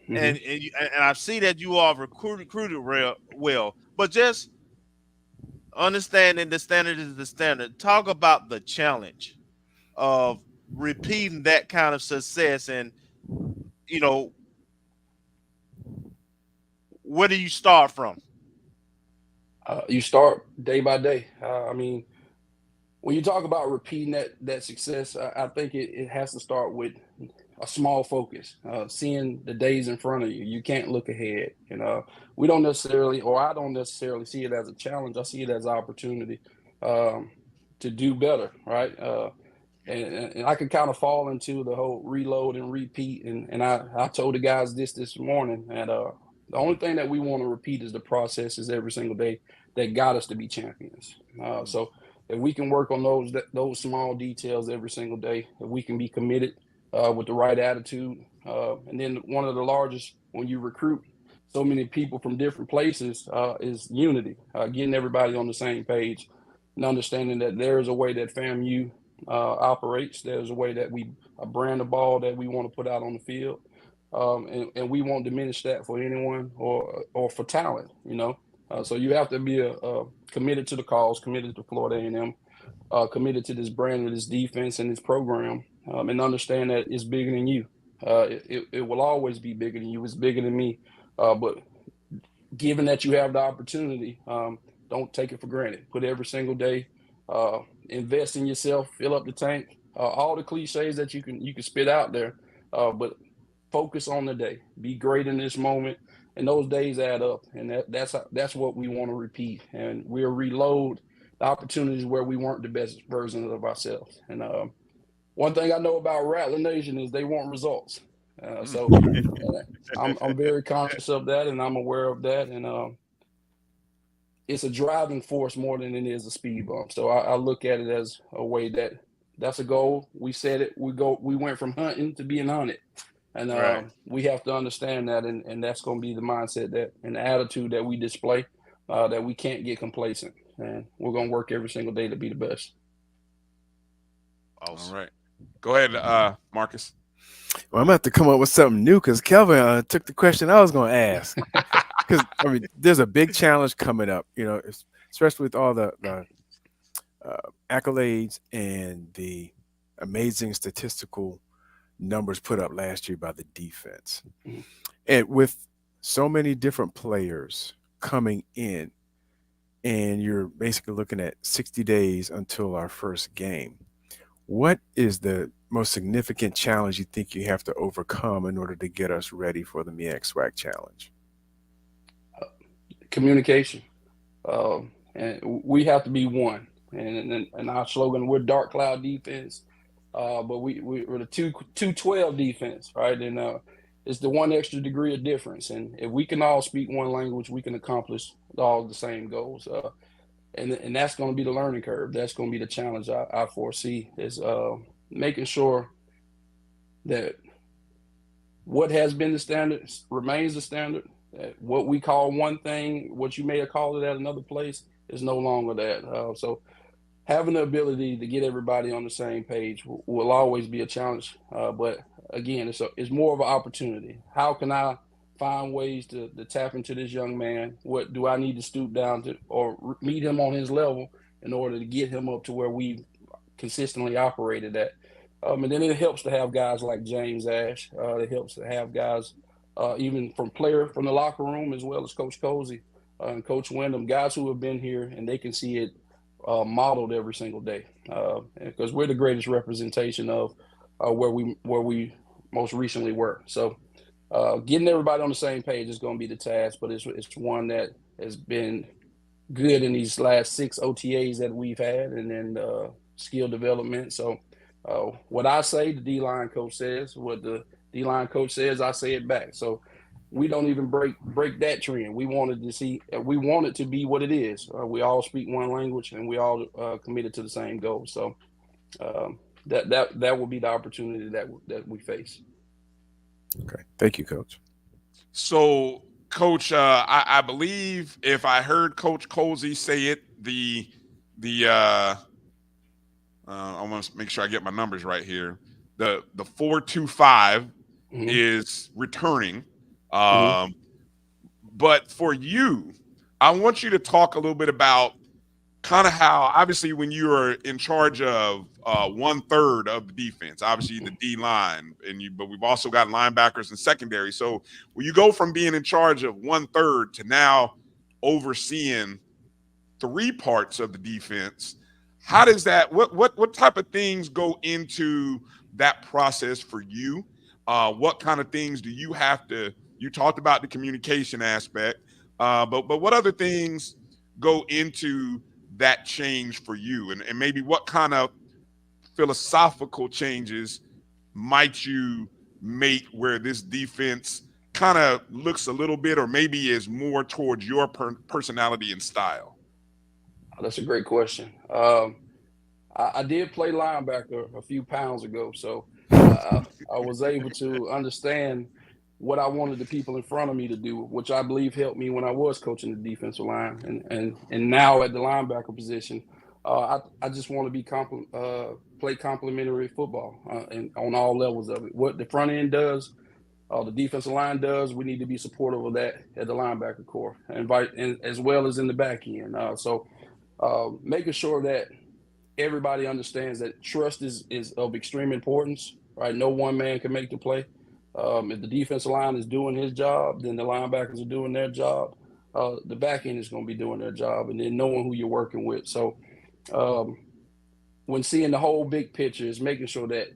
Mm-hmm. And I see that you all recruited well, but just understanding the standard is the standard. Talk about the challenge of repeating that kind of success, and where do you start from? You start day by day. I mean, when you talk about repeating that success, I think it has to start with a small focus, seeing the days in front of you. You can't look ahead. We don't necessarily, or I don't necessarily see it as a challenge. I see it as an opportunity to do better, right? And I could kind of fall into the whole reload and repeat. And I told the guys this morning, and the only thing that we want to repeat is the processes every single day that got us to be champions. So if we can work on those small details every single day, if we can be committed with the right attitude. And then one of the largest, when you recruit so many people from different places, is unity, getting everybody on the same page and understanding that there is a way that FAMU operates. There's a way that we brand the ball that we want to put out on the field. And we won't diminish that for anyone or for talent, So you have to be committed to the cause, committed to Florida A&M, committed to this brand of this defense and this program, and understand that it's bigger than you. It will always be bigger than you. It's bigger than me. But given that you have the opportunity, don't take it for granted. Put every single day, invest in yourself, fill up the tank, all the cliches that you can spit out there, but focus on the day. Be great in this moment, and those days add up. And that's what we want to repeat. And we'll reload the opportunities where we weren't the best versions of ourselves. And one thing I know about Rattler Nation is they want results. So I'm very conscious of that, and I'm aware of that. And it's a driving force more than it is a speed bump. So I look at it as a way that That's a goal. We said it. We went from hunting to being hunted, and Right. we have to understand that, and that's going to be the mindset that and the attitude that we display. That we can't get complacent, and we're going to work every single day to be the best. All right. Go ahead, Marcus. Well, I'm going to have to come up with something new because Kelvin took the question I was going to ask. Because, I mean, there's a big challenge coming up, you know, especially with all the accolades and the amazing statistical numbers put up last year by the defense. And with so many different players coming in, and you're basically looking at 60 days until our first game, what is the most significant challenge you think you have to overcome in order to get us ready for the MEAC SWAC Challenge? Communication. And we have to be one. And our slogan, we're dark cloud defense, but we're the 212 defense, right? And it's the one extra degree of difference. And if we can all speak one language, we can accomplish all the same goals. And that's going to be the learning curve. That's going to be the challenge I foresee, is making sure that what has been the standard remains the standard. That what we call one thing, what you may have called it at another place, is no longer that. So having the ability to get everybody on the same page will always be a challenge. But again, it's more of an opportunity. How can I find ways to tap into this young man? What do I need to stoop down to or meet him on his level in order to get him up to where we consistently operated at? And then it helps to have guys like James Ash. It helps to have guys even from the locker room, as well as Coach Cozy and Coach Wyndham, guys who have been here and they can see it modeled every single day, because we're the greatest representation of where we most recently were. So getting everybody on the same page is going to be the task, but it's one that has been good in these last 6 OTAs that we've had, and then skill development. So what I say, the D-line coach says. What the D-line coach says, I say it back. So we don't even break that trend. We want it to be what it is. We all speak one language, and we all committed to the same goal. So that will be the opportunity that we face. Okay, thank you, Coach. So, Coach, I believe if I heard Coach Cozy say it, I want to make sure I get my numbers right here. The 425 is returning. But for you, I want you to talk a little bit about kind of how, obviously, when you are in charge of 1/3 of the defense, obviously the D line, but we've also got linebackers and secondary. So when you go from being in charge of 1/3 to now overseeing 3 parts of the defense, how does that? What type of things go into that process for you? What kind of things do you have to? You talked about the communication aspect, but what other things go into that change for you, and maybe what kind of philosophical changes might you make where this defense kind of looks a little bit, or maybe is more towards your personality and style? That's a great question. I did play linebacker a few pounds ago, so I was able to understand what I wanted the people in front of me to do, which I believe helped me when I was coaching the defensive line, and now at the linebacker position. I just want to be play complementary football and on all levels of it. What the front end does, the defensive line does, we need to be supportive of that at the linebacker core, and as well as in the back end. So making sure that everybody understands that trust is of extreme importance, right? No one man can make the play. If the defensive line is doing his job, then the linebackers are doing their job. The back end is going to be doing their job, and then knowing who you're working with. So when seeing the whole big picture, is making sure that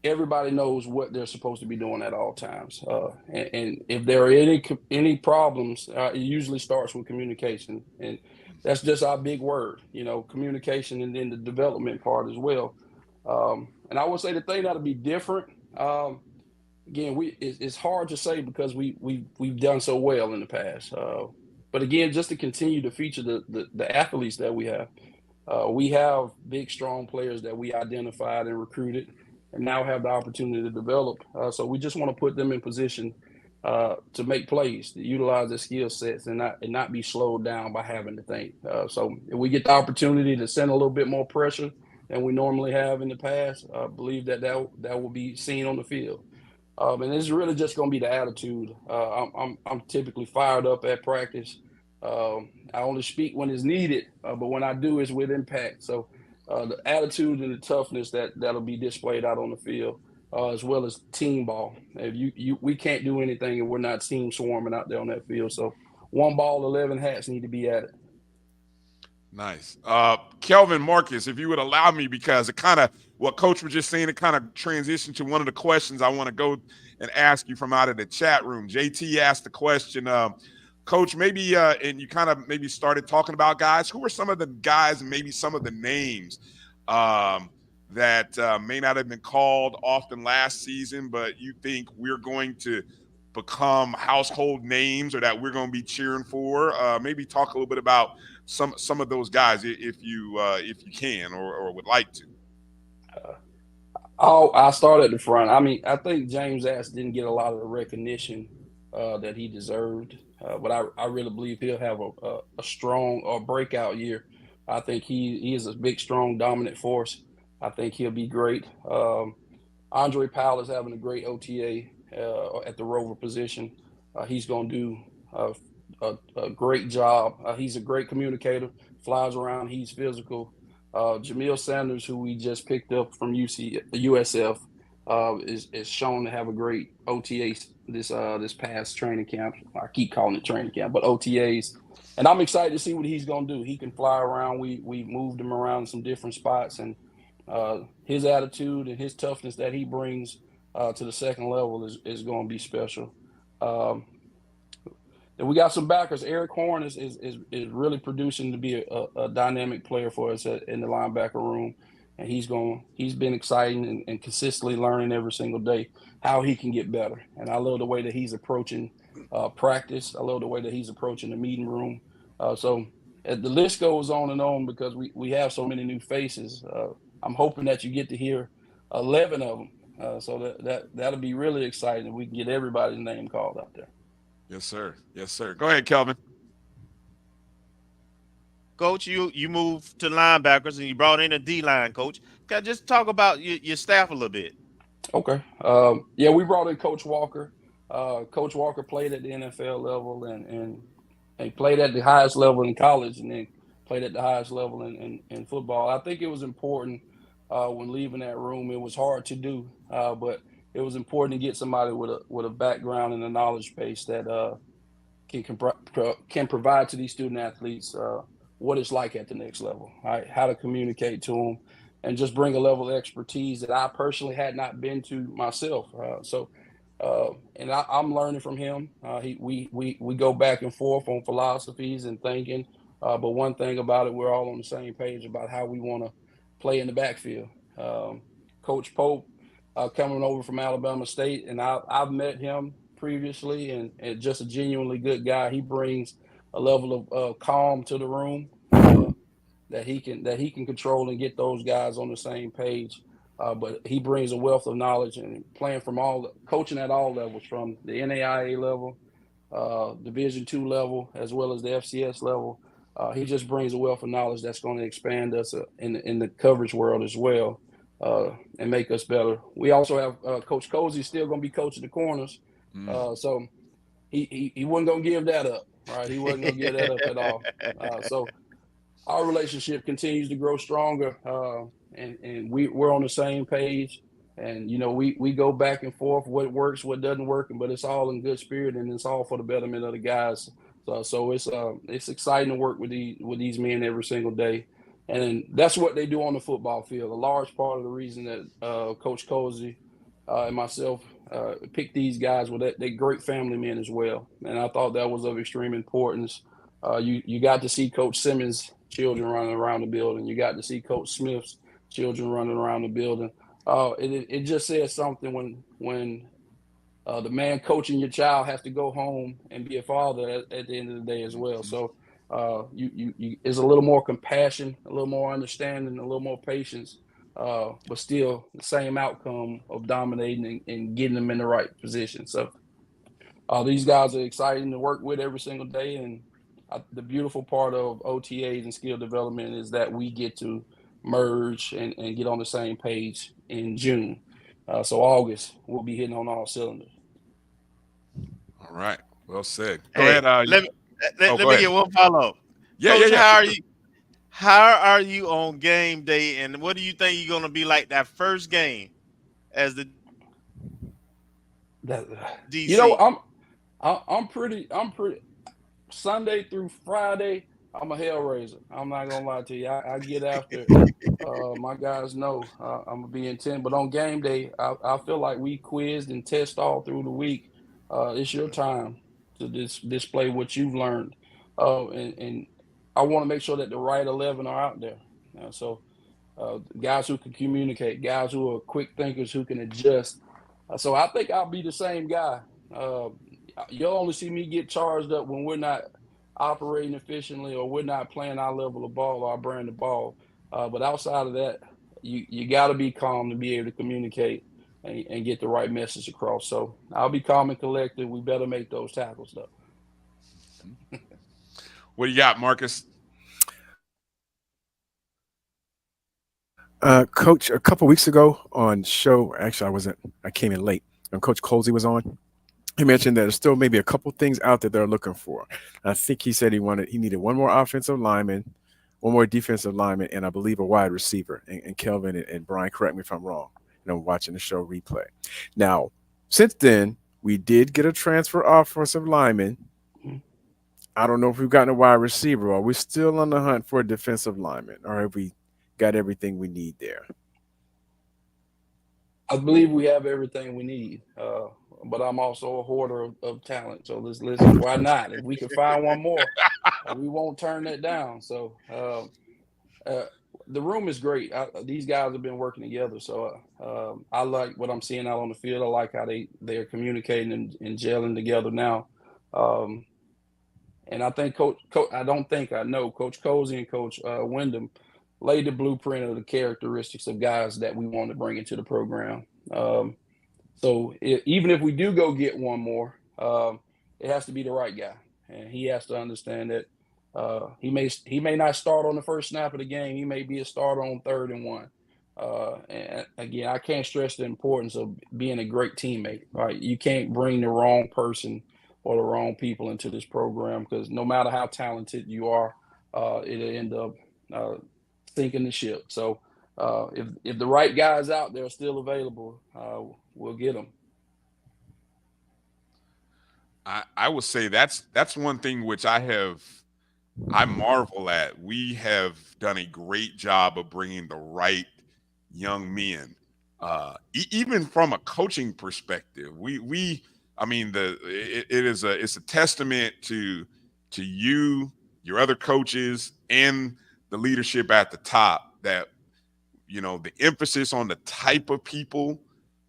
everybody knows what they're supposed to be doing at all times. And if there are any problems, it usually starts with communication. And that's just our big word, communication, and then the development part as well. And I would say the thing that'll be different, again, it's hard to say because we've done so well in the past. But again, just to continue to feature the athletes that we have. We have big, strong players that we identified and recruited and now have the opportunity to develop. So we just want to put them in position to make plays, to utilize their skill sets and not be slowed down by having to think. So if we get the opportunity to send a little bit more pressure than we normally have in the past, I believe that will be seen on the field. And it's really just going to be the attitude. I'm typically fired up at practice. I only speak when it's needed, but when I do, it's with impact. So the attitude and the toughness that'll be displayed out on the field, as well as team ball. If we can't do anything if we're not team swarming out there on that field. So one ball, 11 hats need to be at it. Nice. Kelvin, Marcus, if you would allow me, because it kind of, what Coach was just saying, it kind of transitioned to one of the questions I want to go and ask you from out of the chat room. JT asked the question, Coach, maybe, and you kind of maybe started talking about guys. Who are some of the guys and maybe some of the names that may not have been called often last season, but you think we're going to become household names or that we're going to be cheering for? Maybe talk a little bit about some of those guys if you can or would like to. I'll start at the front. I mean, I think James Ash didn't get a lot of the recognition that he deserved, but I really believe he'll have a strong breakout year. I think he is a big, strong, dominant force. I think he'll be great. Andre Powell is having a great OTA at the rover position. He's going to do a great job. He's a great communicator, flies around, he's physical. Jamil Sanders, who we just picked up from USF, is shown to have a great OTA this past training camp. I keep calling it training camp, but OTAs. And I'm excited to see what he's going to do. He can fly around. We moved him around in some different spots, and his attitude and his toughness that he brings to the second level is going to be special. And we got some backers. Eric Horn is really producing to be a dynamic player for us in the linebacker room, and he's been exciting and consistently learning every single day how he can get better. And I love the way that he's approaching practice. I love the way that he's approaching the meeting room. So the list goes on because we have so many new faces. I'm hoping that you get to hear 11 of them. So that'll be really exciting. We can get everybody's name called out there. Yes, sir. Yes, sir. Go ahead, Kelvin. Coach, you moved to linebackers and you brought in a D-line coach. Can I just talk about your staff a little bit? Okay. We brought in Coach Walker. Coach Walker played at the NFL level and he played at the highest level in college and then played at the highest level in football. I think it was important when leaving that room. It was hard to do, but it was important to get somebody with a background and a knowledge base that can provide to these student athletes what it's like at the next level, right? How to communicate to them, and just bring a level of expertise that I personally had not been to myself. And I'm learning from him. We go back and forth on philosophies and thinking, but one thing about it, we're all on the same page about how we want to play in the backfield. Coach Pope, coming over from Alabama State, and I've met him previously, and just a genuinely good guy. He brings a level of calm to the room that he can control and get those guys on the same page. But he brings a wealth of knowledge and coaching at all levels, from the NAIA level, Division II level, as well as the FCS level. He just brings a wealth of knowledge that's going to expand us in the coverage world as well. And make us better. We also have Coach Cozy still going to be coaching the corners. So he wasn't going to give that up, right? He wasn't going to give that up at all. So our relationship continues to grow stronger, and we're on the same page. And, we go back and forth, what works, what doesn't work, but it's all in good spirit, and it's all for the betterment of the guys. So it's exciting to work with these men every single day. And that's what they do on the football field. A large part of the reason that Coach Cozy and myself picked these guys were that they're great family men as well. And I thought that was of extreme importance. You got to see Coach Simmons' children running around the building. You got to see Coach Smith's children running around the building. It just says something when the man coaching your child has to go home and be a father at the end of the day as well. So Is a little more compassion, a little more understanding, a little more patience, but still the same outcome of dominating and getting them in the right position. So these guys are exciting to work with every single day. And the beautiful part of OTAs and skill development is that we get to merge and get on the same page in June. So August, we'll be hitting on all cylinders. All right. Well said. Go Hey, ahead. let me get one follow-up. Yeah, Coach, yeah. how are you on game day, and what do you think you're gonna be like that first game as the DC? You know, I'm pretty Sunday through Friday, I'm a hellraiser. I'm not gonna lie to you. I get after it. My guys know I'm gonna be intent, but on game day, I feel like we quizzed and test all through the week. It's your time to display what you've learned, and I want to make sure that the right 11 are out there. So guys who can communicate, guys who are quick thinkers who can adjust. So I think I'll be the same guy. You'll only see me get charged up when we're not operating efficiently or we're not playing our level of ball or our brand of ball. But outside of that, you got to be calm to be able to communicate and get the right message across. So I'll be calm and collected. We better make those tackles, though. What do you got, Marcus? Coach, a couple weeks ago on show, actually I came in late, and Coach Colsey was on. He mentioned that there's still maybe a couple things out there they're looking for. I think he said he needed one more offensive lineman, one more defensive lineman, and I believe a wide receiver. And Kelvin and Bryan, correct me if I'm wrong, watching the show replay. Now, since then, we did get a transfer offensive lineman. I don't know if we've gotten a wide receiver. Are we still on the hunt for a defensive lineman, or have we got everything we need there? I believe we have everything we need, but I'm also a hoarder of talent. So let's why not? If we can find one more, we won't turn that down. So the room is great. These guys have been working together, so I like what I'm seeing out on the field. I like how they're communicating and gelling together now. And I think I know Coach Colsey and Coach Wyndham laid the blueprint of the characteristics of guys that we want to bring into the program. So even if we do go get one more, it has to be the right guy, and he has to understand that he may not start on the first snap of the game. He may be a starter on 3rd and 1. And again, I can't stress the importance of being a great teammate. Right, you can't bring the wrong person or the wrong people into this program, because no matter how talented you are, it'll end up sinking the ship. So if the right guys out there are still available, we'll get them. I would say that's one thing which I marvel at. We have done a great job of bringing the right young men, even from a coaching perspective. It's a testament to you, your other coaches, and the leadership at the top that the emphasis on the type of people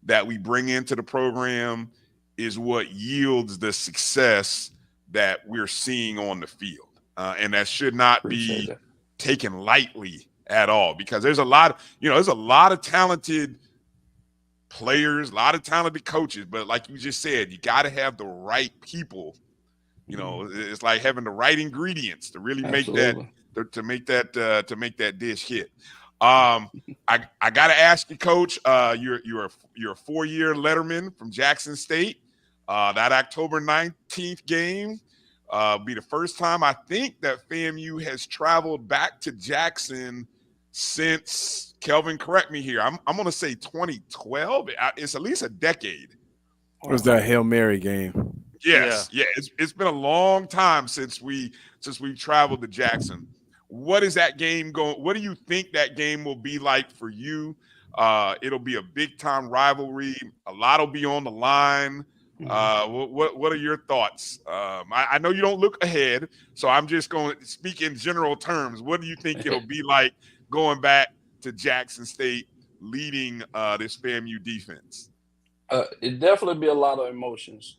that we bring into the program is what yields the success that we're seeing on the field, and that should not be taken lightly at all, because there's a lot of talented players, a lot of talented coaches, but like you just said, you got to have the right people. It's like having the right ingredients to really make that dish hit. I got to ask you, Coach. You're a 4-year letterman from Jackson State. That October 19th game be the first time I think that FAMU has traveled back to Jackson since, Kelvin, correct me here, I'm going to say 2012. It's at least a decade. It was that Hail Mary game. Yes, yeah. It's been a long time since we traveled to Jackson. What is that game going? What do you think that game will be like for you? It'll be a big time rivalry. A lot will be on the line. What are your thoughts? I know you don't look ahead, so I'm just going to speak in general terms. What do you think it'll be like going back to Jackson State, leading this FAMU defense? It definitely be a lot of emotions.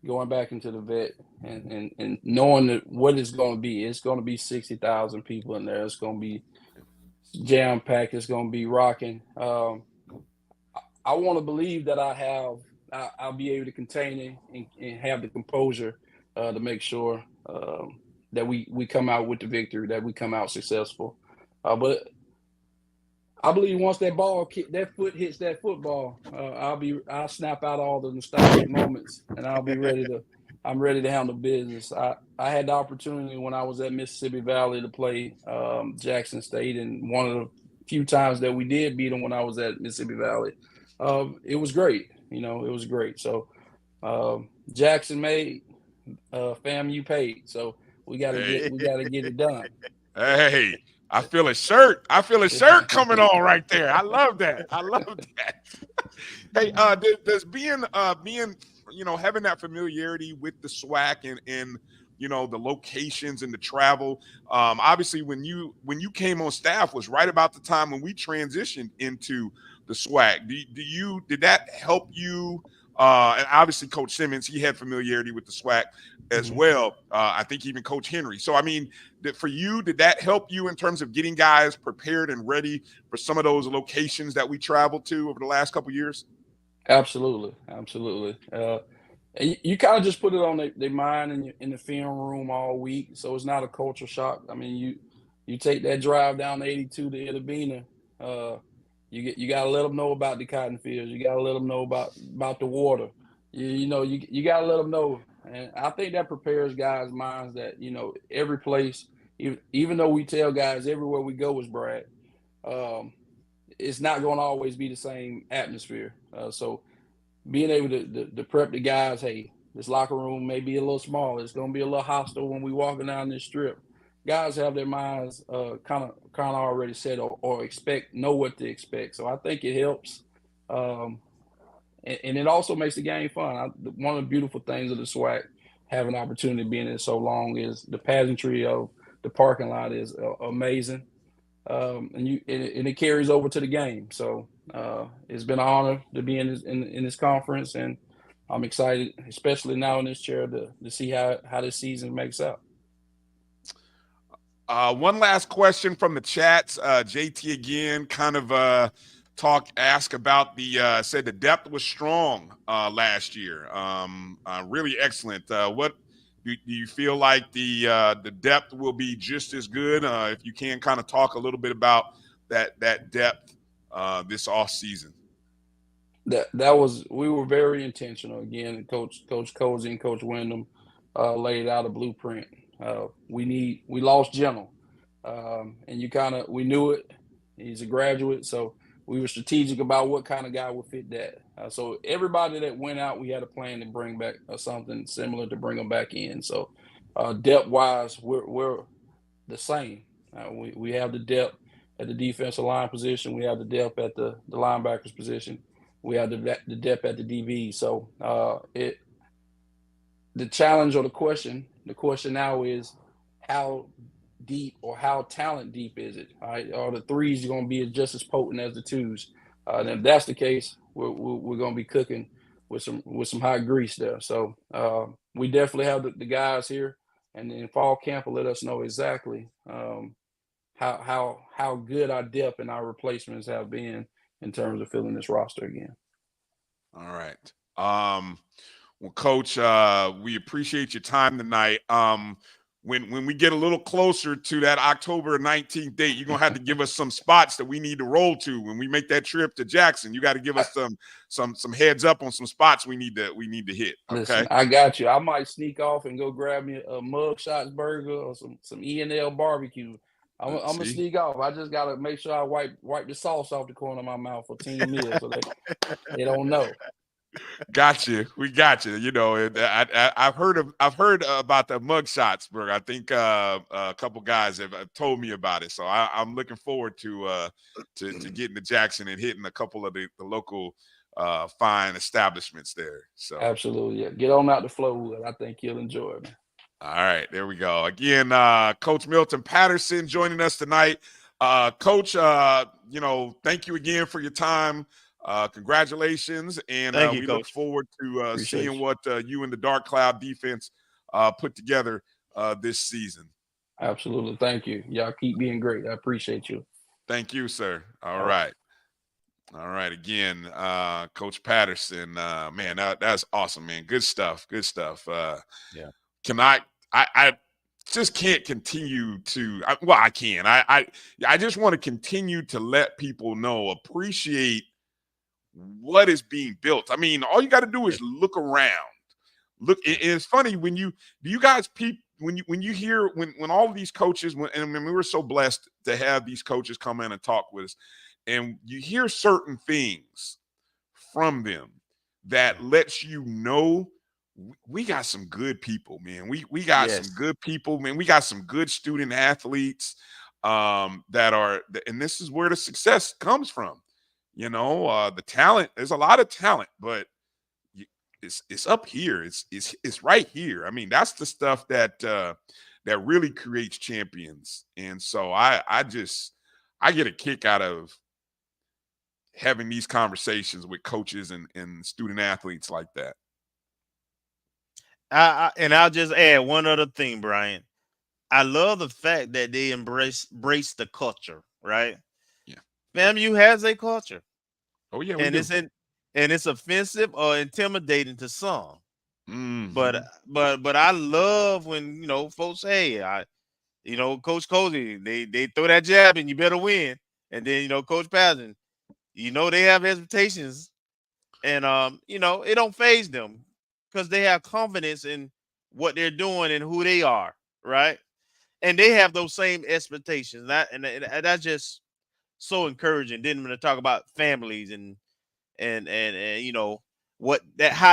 Going back into the vet, and knowing that what it's going to be. It's going to be 60,000 people in there. It's going to be jam packed. It's going to be rocking. I want to believe that I'll be able to contain it and have the composure to make sure that we come out with the victory, that we come out successful. But I believe once that foot hits that football, I'll snap out all the nostalgic moments, and I'm ready to handle business. I had the opportunity when I was at Mississippi Valley to play Jackson State, and one of the few times that we did beat them when I was at Mississippi Valley. It was great. It was great. So Jackson made, FAMU paid. So we got to get it done. Hey, I feel a shirt. Coming on right there. I love that. Hey, does being having that familiarity with the SWAC and the locations and the travel. Obviously, when you came on staff was right about the time when we transitioned into the SWAC. Did that help you? And obviously, Coach Simmons, he had familiarity with the SWAC as well. I think even Coach Henry. So, I mean, for you, did that help you in terms of getting guys prepared and ready for some of those locations that we traveled to over the last couple of years? Absolutely. And you kind of just put it on their mind in the film room all week, so it's not a culture shock. I mean, you take that drive down 82 to Itabena, you got to let them know about the cotton fields. You got to let them know about the water. You got to let them know, and I think that prepares guys' minds that every place, even though we tell guys everywhere we go is Brad, it's not going to always be the same atmosphere. So being able to prep the guys, hey, this locker room may be a little small. It's going to be a little hostile when we walking down this strip. Guys have their minds kind of already set or know what to expect. So I think it helps, and it also makes the game fun. One of the beautiful things of the SWAC, having an opportunity of being in it so long, is the pageantry of the parking lot is amazing, and it carries over to the game. So it's been an honor to be in this conference, and I'm excited, especially now in this chair, to see how this season makes out. One last question from the chats. JT again, kind of ask about said the depth was strong last year. Really excellent. What do you feel like the depth will be just as good? If you can kind of talk a little bit about that depth this off season. We were very intentional. Again, Coach Cozy and Coach Wyndham laid out a blueprint. We lost General, and we knew it. He's a graduate, so we were strategic about what kind of guy would fit that. So everybody that went out, we had a plan to bring back something similar to bring them back in. So depth wise, we're the same. We have the depth at the defensive line position. We have the depth at the linebackers position. We have the depth at the DB. So the challenge or the question now is how deep or how talent deep is it? All right? Are the threes going to be just as potent as the twos? And if that's the case, we're going to be cooking with some hot grease there. So we definitely have the guys here, and then fall camp will let us know exactly how good our depth and our replacements have been in terms of filling this roster again. All right. Well, Coach, we appreciate your time tonight. When we get a little closer to that October 19th date, you're gonna have to give us some spots that we need to roll to when we make that trip to Jackson. You got to give us some heads up on some spots we need to hit. Okay, listen, I got you. I might sneak off and go grab me a Mug Shots burger or some E&L barbecue. I'm gonna sneak off. I just gotta make sure I wipe the sauce off the corner of my mouth for team meal, so they don't know. Got you. We got you. I've heard about the mug shots, bro. I think a couple guys have told me about it, so I'm looking forward to getting to Jackson and hitting a couple of the local fine establishments there. So absolutely, yeah. Get on out to Flowwood. I think you'll enjoy it, man. All right, there we go. Again, Coach Milton Patterson joining us tonight. Coach, thank you again for your time. Congratulations, and we look forward to seeing what you and the Dark Cloud defense put together this season. Absolutely. Thank you. Y'all keep being great. I appreciate you. Thank you, sir. All right. All right. Again, Coach Patterson, man, that's awesome, man. Good stuff. Good stuff. Yeah. Can I just can't continue to, well, I can. I just want to continue to let people know, appreciate what is being built. I mean, all you got to do is look around. Look, it's funny when you guys when you hear when all of these coaches, and we were so blessed to have these coaches come in and talk with us, and you hear certain things from them that lets you know we got some good people, man. We got some good people, man. We got some good student athletes that are, and this is where the success comes from. You know, the talent. There's a lot of talent, but it's up here. It's right here. I mean, that's the stuff that that really creates champions. And so I get a kick out of having these conversations with coaches and student athletes like that. And I'll just add one other thing, Bryan. I love the fact that they embrace the culture, right? Yeah. FAMU has a culture. Oh yeah, and it's offensive or intimidating to some. But I love when, you know, folks say, Coach Cozy, they throw that jab and you better win. And then, Coach Patterson, they have expectations, and it don't phase them because they have confidence in what they're doing and who they are, right? And they have those same expectations. And that's just so encouraging. Then when they talk about families and how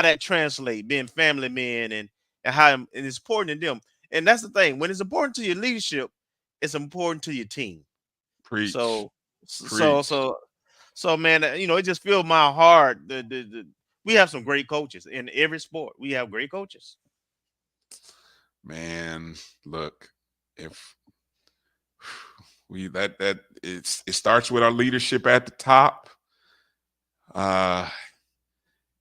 that translates, being family men and how it's important to them. And that's the thing. When it's important to your leadership, it's important to your team. Preach. So man, it just filled my heart. We have some great coaches in every sport. We have great coaches. Man, look, if it starts with our leadership at the top, and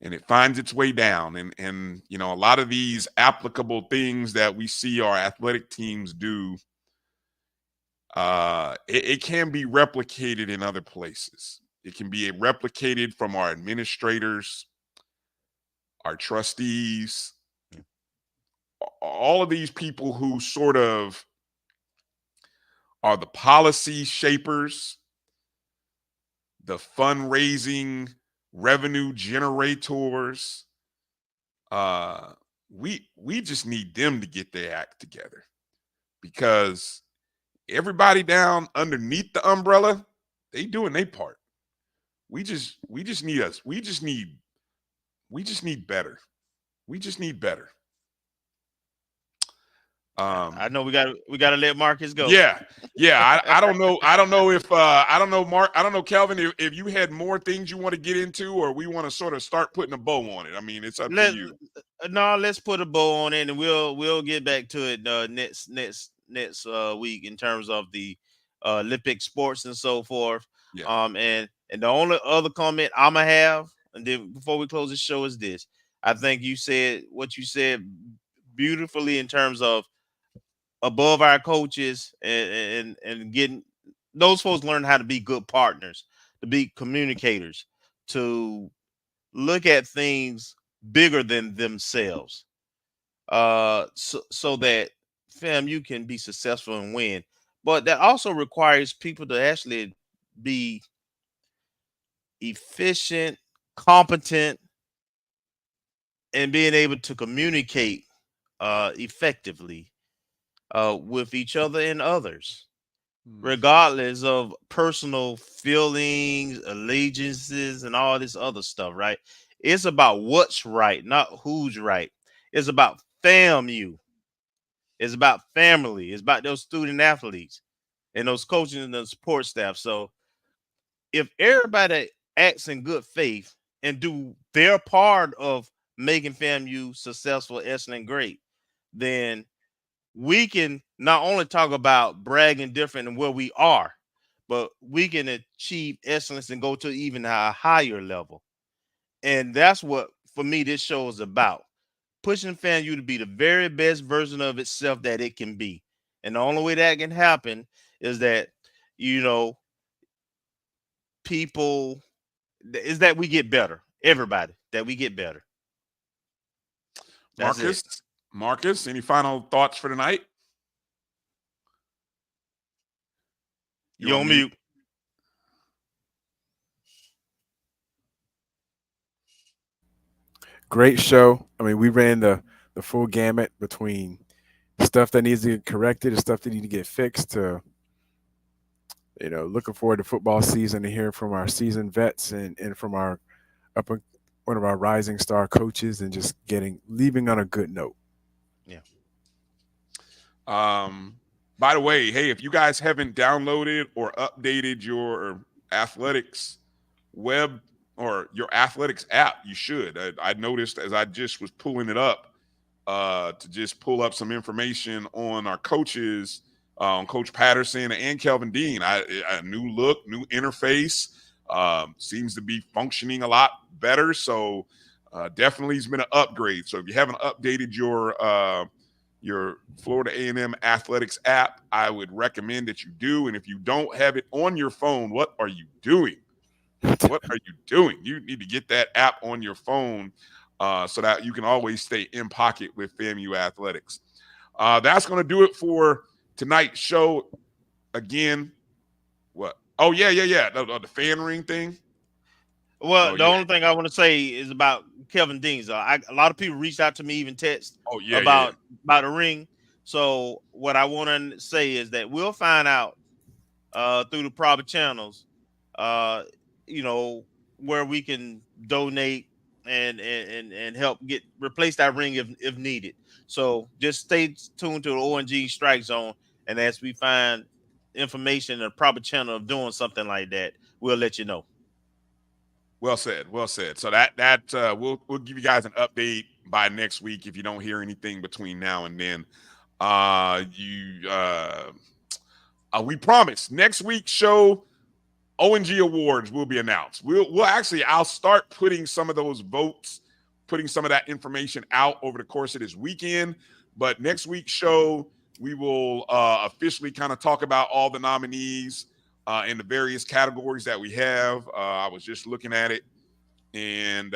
it finds its way down. And a lot of these applicable things that we see our athletic teams do, it can be replicated in other places. It can be replicated from our administrators, our trustees, all of these people who sort of are the policy shapers, the fundraising revenue generators. We just need them to get their act together, because everybody down underneath the umbrella, they doing their part. We just need us. We just need better. We just need better. I know we got to let Marcus go. Yeah. I don't know. I don't know, Mark. I don't know, Kelvin, if you had more things you want to get into, or we want to sort of start putting a bow on it. I mean, it's up to you. No, let's put a bow on it, and we'll get back to it next week in terms of the Olympic sports and so forth. Yeah. And the only other comment I'm gonna have, and then before we close the show, is this. I think you said what you said beautifully in terms of above our coaches and getting those folks learn how to be good partners, to be communicators, to look at things bigger than themselves, so that FAMU can be successful and win. But that also requires people to actually be efficient, competent, and being able to communicate effectively with each other and others, regardless of personal feelings, allegiances, and all this other stuff, right? It's about what's right, not who's right. It's about FAMU. It's about family. It's about those student athletes and those coaches and the support staff. So if everybody acts in good faith and do their part of making FAMU successful, excellent, great, then we can not only talk about bragging different than where we are, but we can achieve excellence and go to even a higher level. And that's what, for me, this show is about. pushing FAMU to be the very best version of itself that it can be. And the only way that can happen is that, people, is that we get better. Everybody, that we get better. That's Marcus, any final thoughts for tonight? You're on mute. Great show. I mean, we ran the full gamut between stuff that needs to get corrected and stuff that needs to get fixed to, looking forward to football season and hearing from our seasoned vets and from one of our rising star coaches and just leaving on a good note. Yeah. By the way, hey, if you guys haven't downloaded or updated your athletics web or your athletics app, you should. I noticed as I just was pulling it up to just pull up some information on our coaches, on Coach Patterson and Kelvin Dean. A new look, new interface, seems to be functioning a lot better. So definitely has been an upgrade. So if you haven't updated your Florida A&M Athletics app, I would recommend that you do. And if you don't have it on your phone, what are you doing? What are you doing? You need to get that app on your phone so that you can always stay in pocket with FAMU Athletics. That's going to do it for tonight's show. Again, what? Oh, yeah. The fan ring thing. Well, the only thing I want to say is about Kelvin Dean's. A lot of people reached out to me, even text about the ring. So what I want to say is that we'll find out through the proper channels, where we can donate and help replace that ring if needed. So just stay tuned to the O&G StrikeZone, and as we find information in a proper channel of doing something like that, we'll let you know. Well said. So that we'll give you guys an update by next week if you don't hear anything between now and then. We promise next week's show, O&G Awards will be announced. I'll start putting some of those votes, putting some of that information out over the course of this weekend. But next week's show, we will officially kind of talk about all the nominees in the various categories that we have. I was just looking at it, and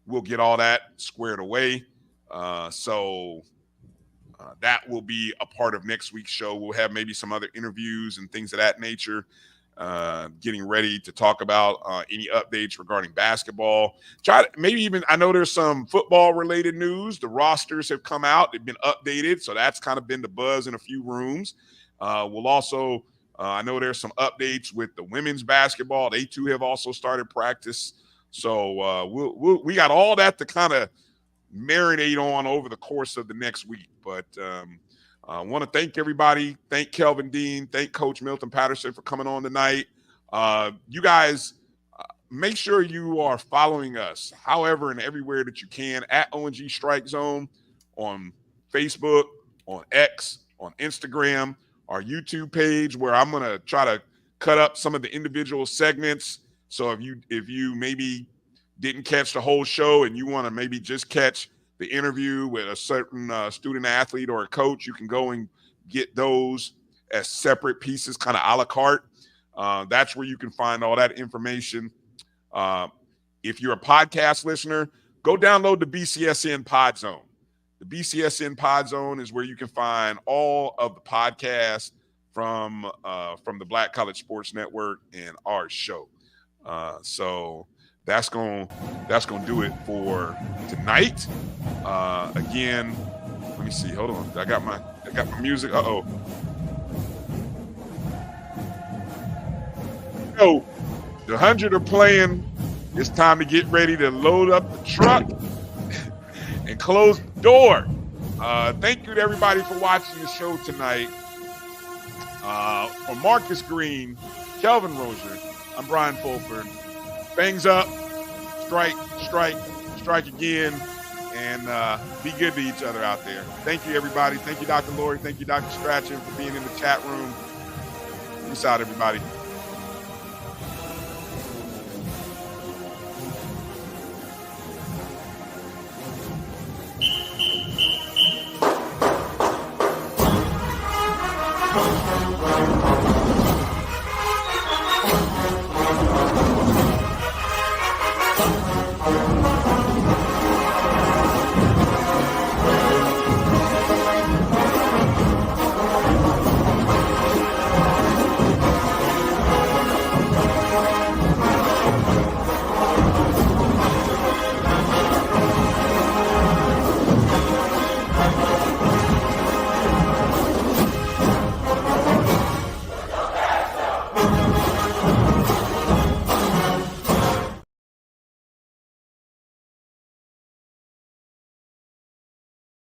we'll get all that squared away. So that will be a part of next week's show. We'll have maybe some other interviews and things of that nature. Getting ready to talk about any updates regarding basketball. I know there's some football related news. The rosters have come out. They've been updated. So that's kind of been the buzz in a few rooms. We'll also, I know there's some updates with the women's basketball. They too have also started practice. So we got all that to kind of marinate on over the course of the next week. But I want to thank everybody. Thank Kelvin Dean. Thank Coach Milton Patterson for coming on tonight. You guys, make sure you are following us, however and everywhere that you can, at O&G StrikeZone on Facebook, on X, on Instagram, our YouTube page, where I'm going to try to cut up some of the individual segments. So if you maybe didn't catch the whole show and you want to maybe just catch the interview with a certain student athlete or a coach, you can go and get those as separate pieces, kind of a la carte. That's where you can find all that information. If you're a podcast listener, go download the BCSN Pod Zone. The BCSN Pod Zone is where you can find all of the podcasts from the Black College Sports Network and our show. So that's gonna do it for tonight. Again, let me see. Hold on. I got my music. Yo, the 100 are playing. It's time to get ready to load up the truck and close the door. Thank you to everybody for watching the show tonight. For Marcus Green, Kelvin Rozier, I'm Bryan Fulford. Bangs up, strike again, and be good to each other out there. Thank you, everybody. Thank you, Dr. Lori. Thank you, Dr. Strachan, for being in the chat room. Peace out, everybody.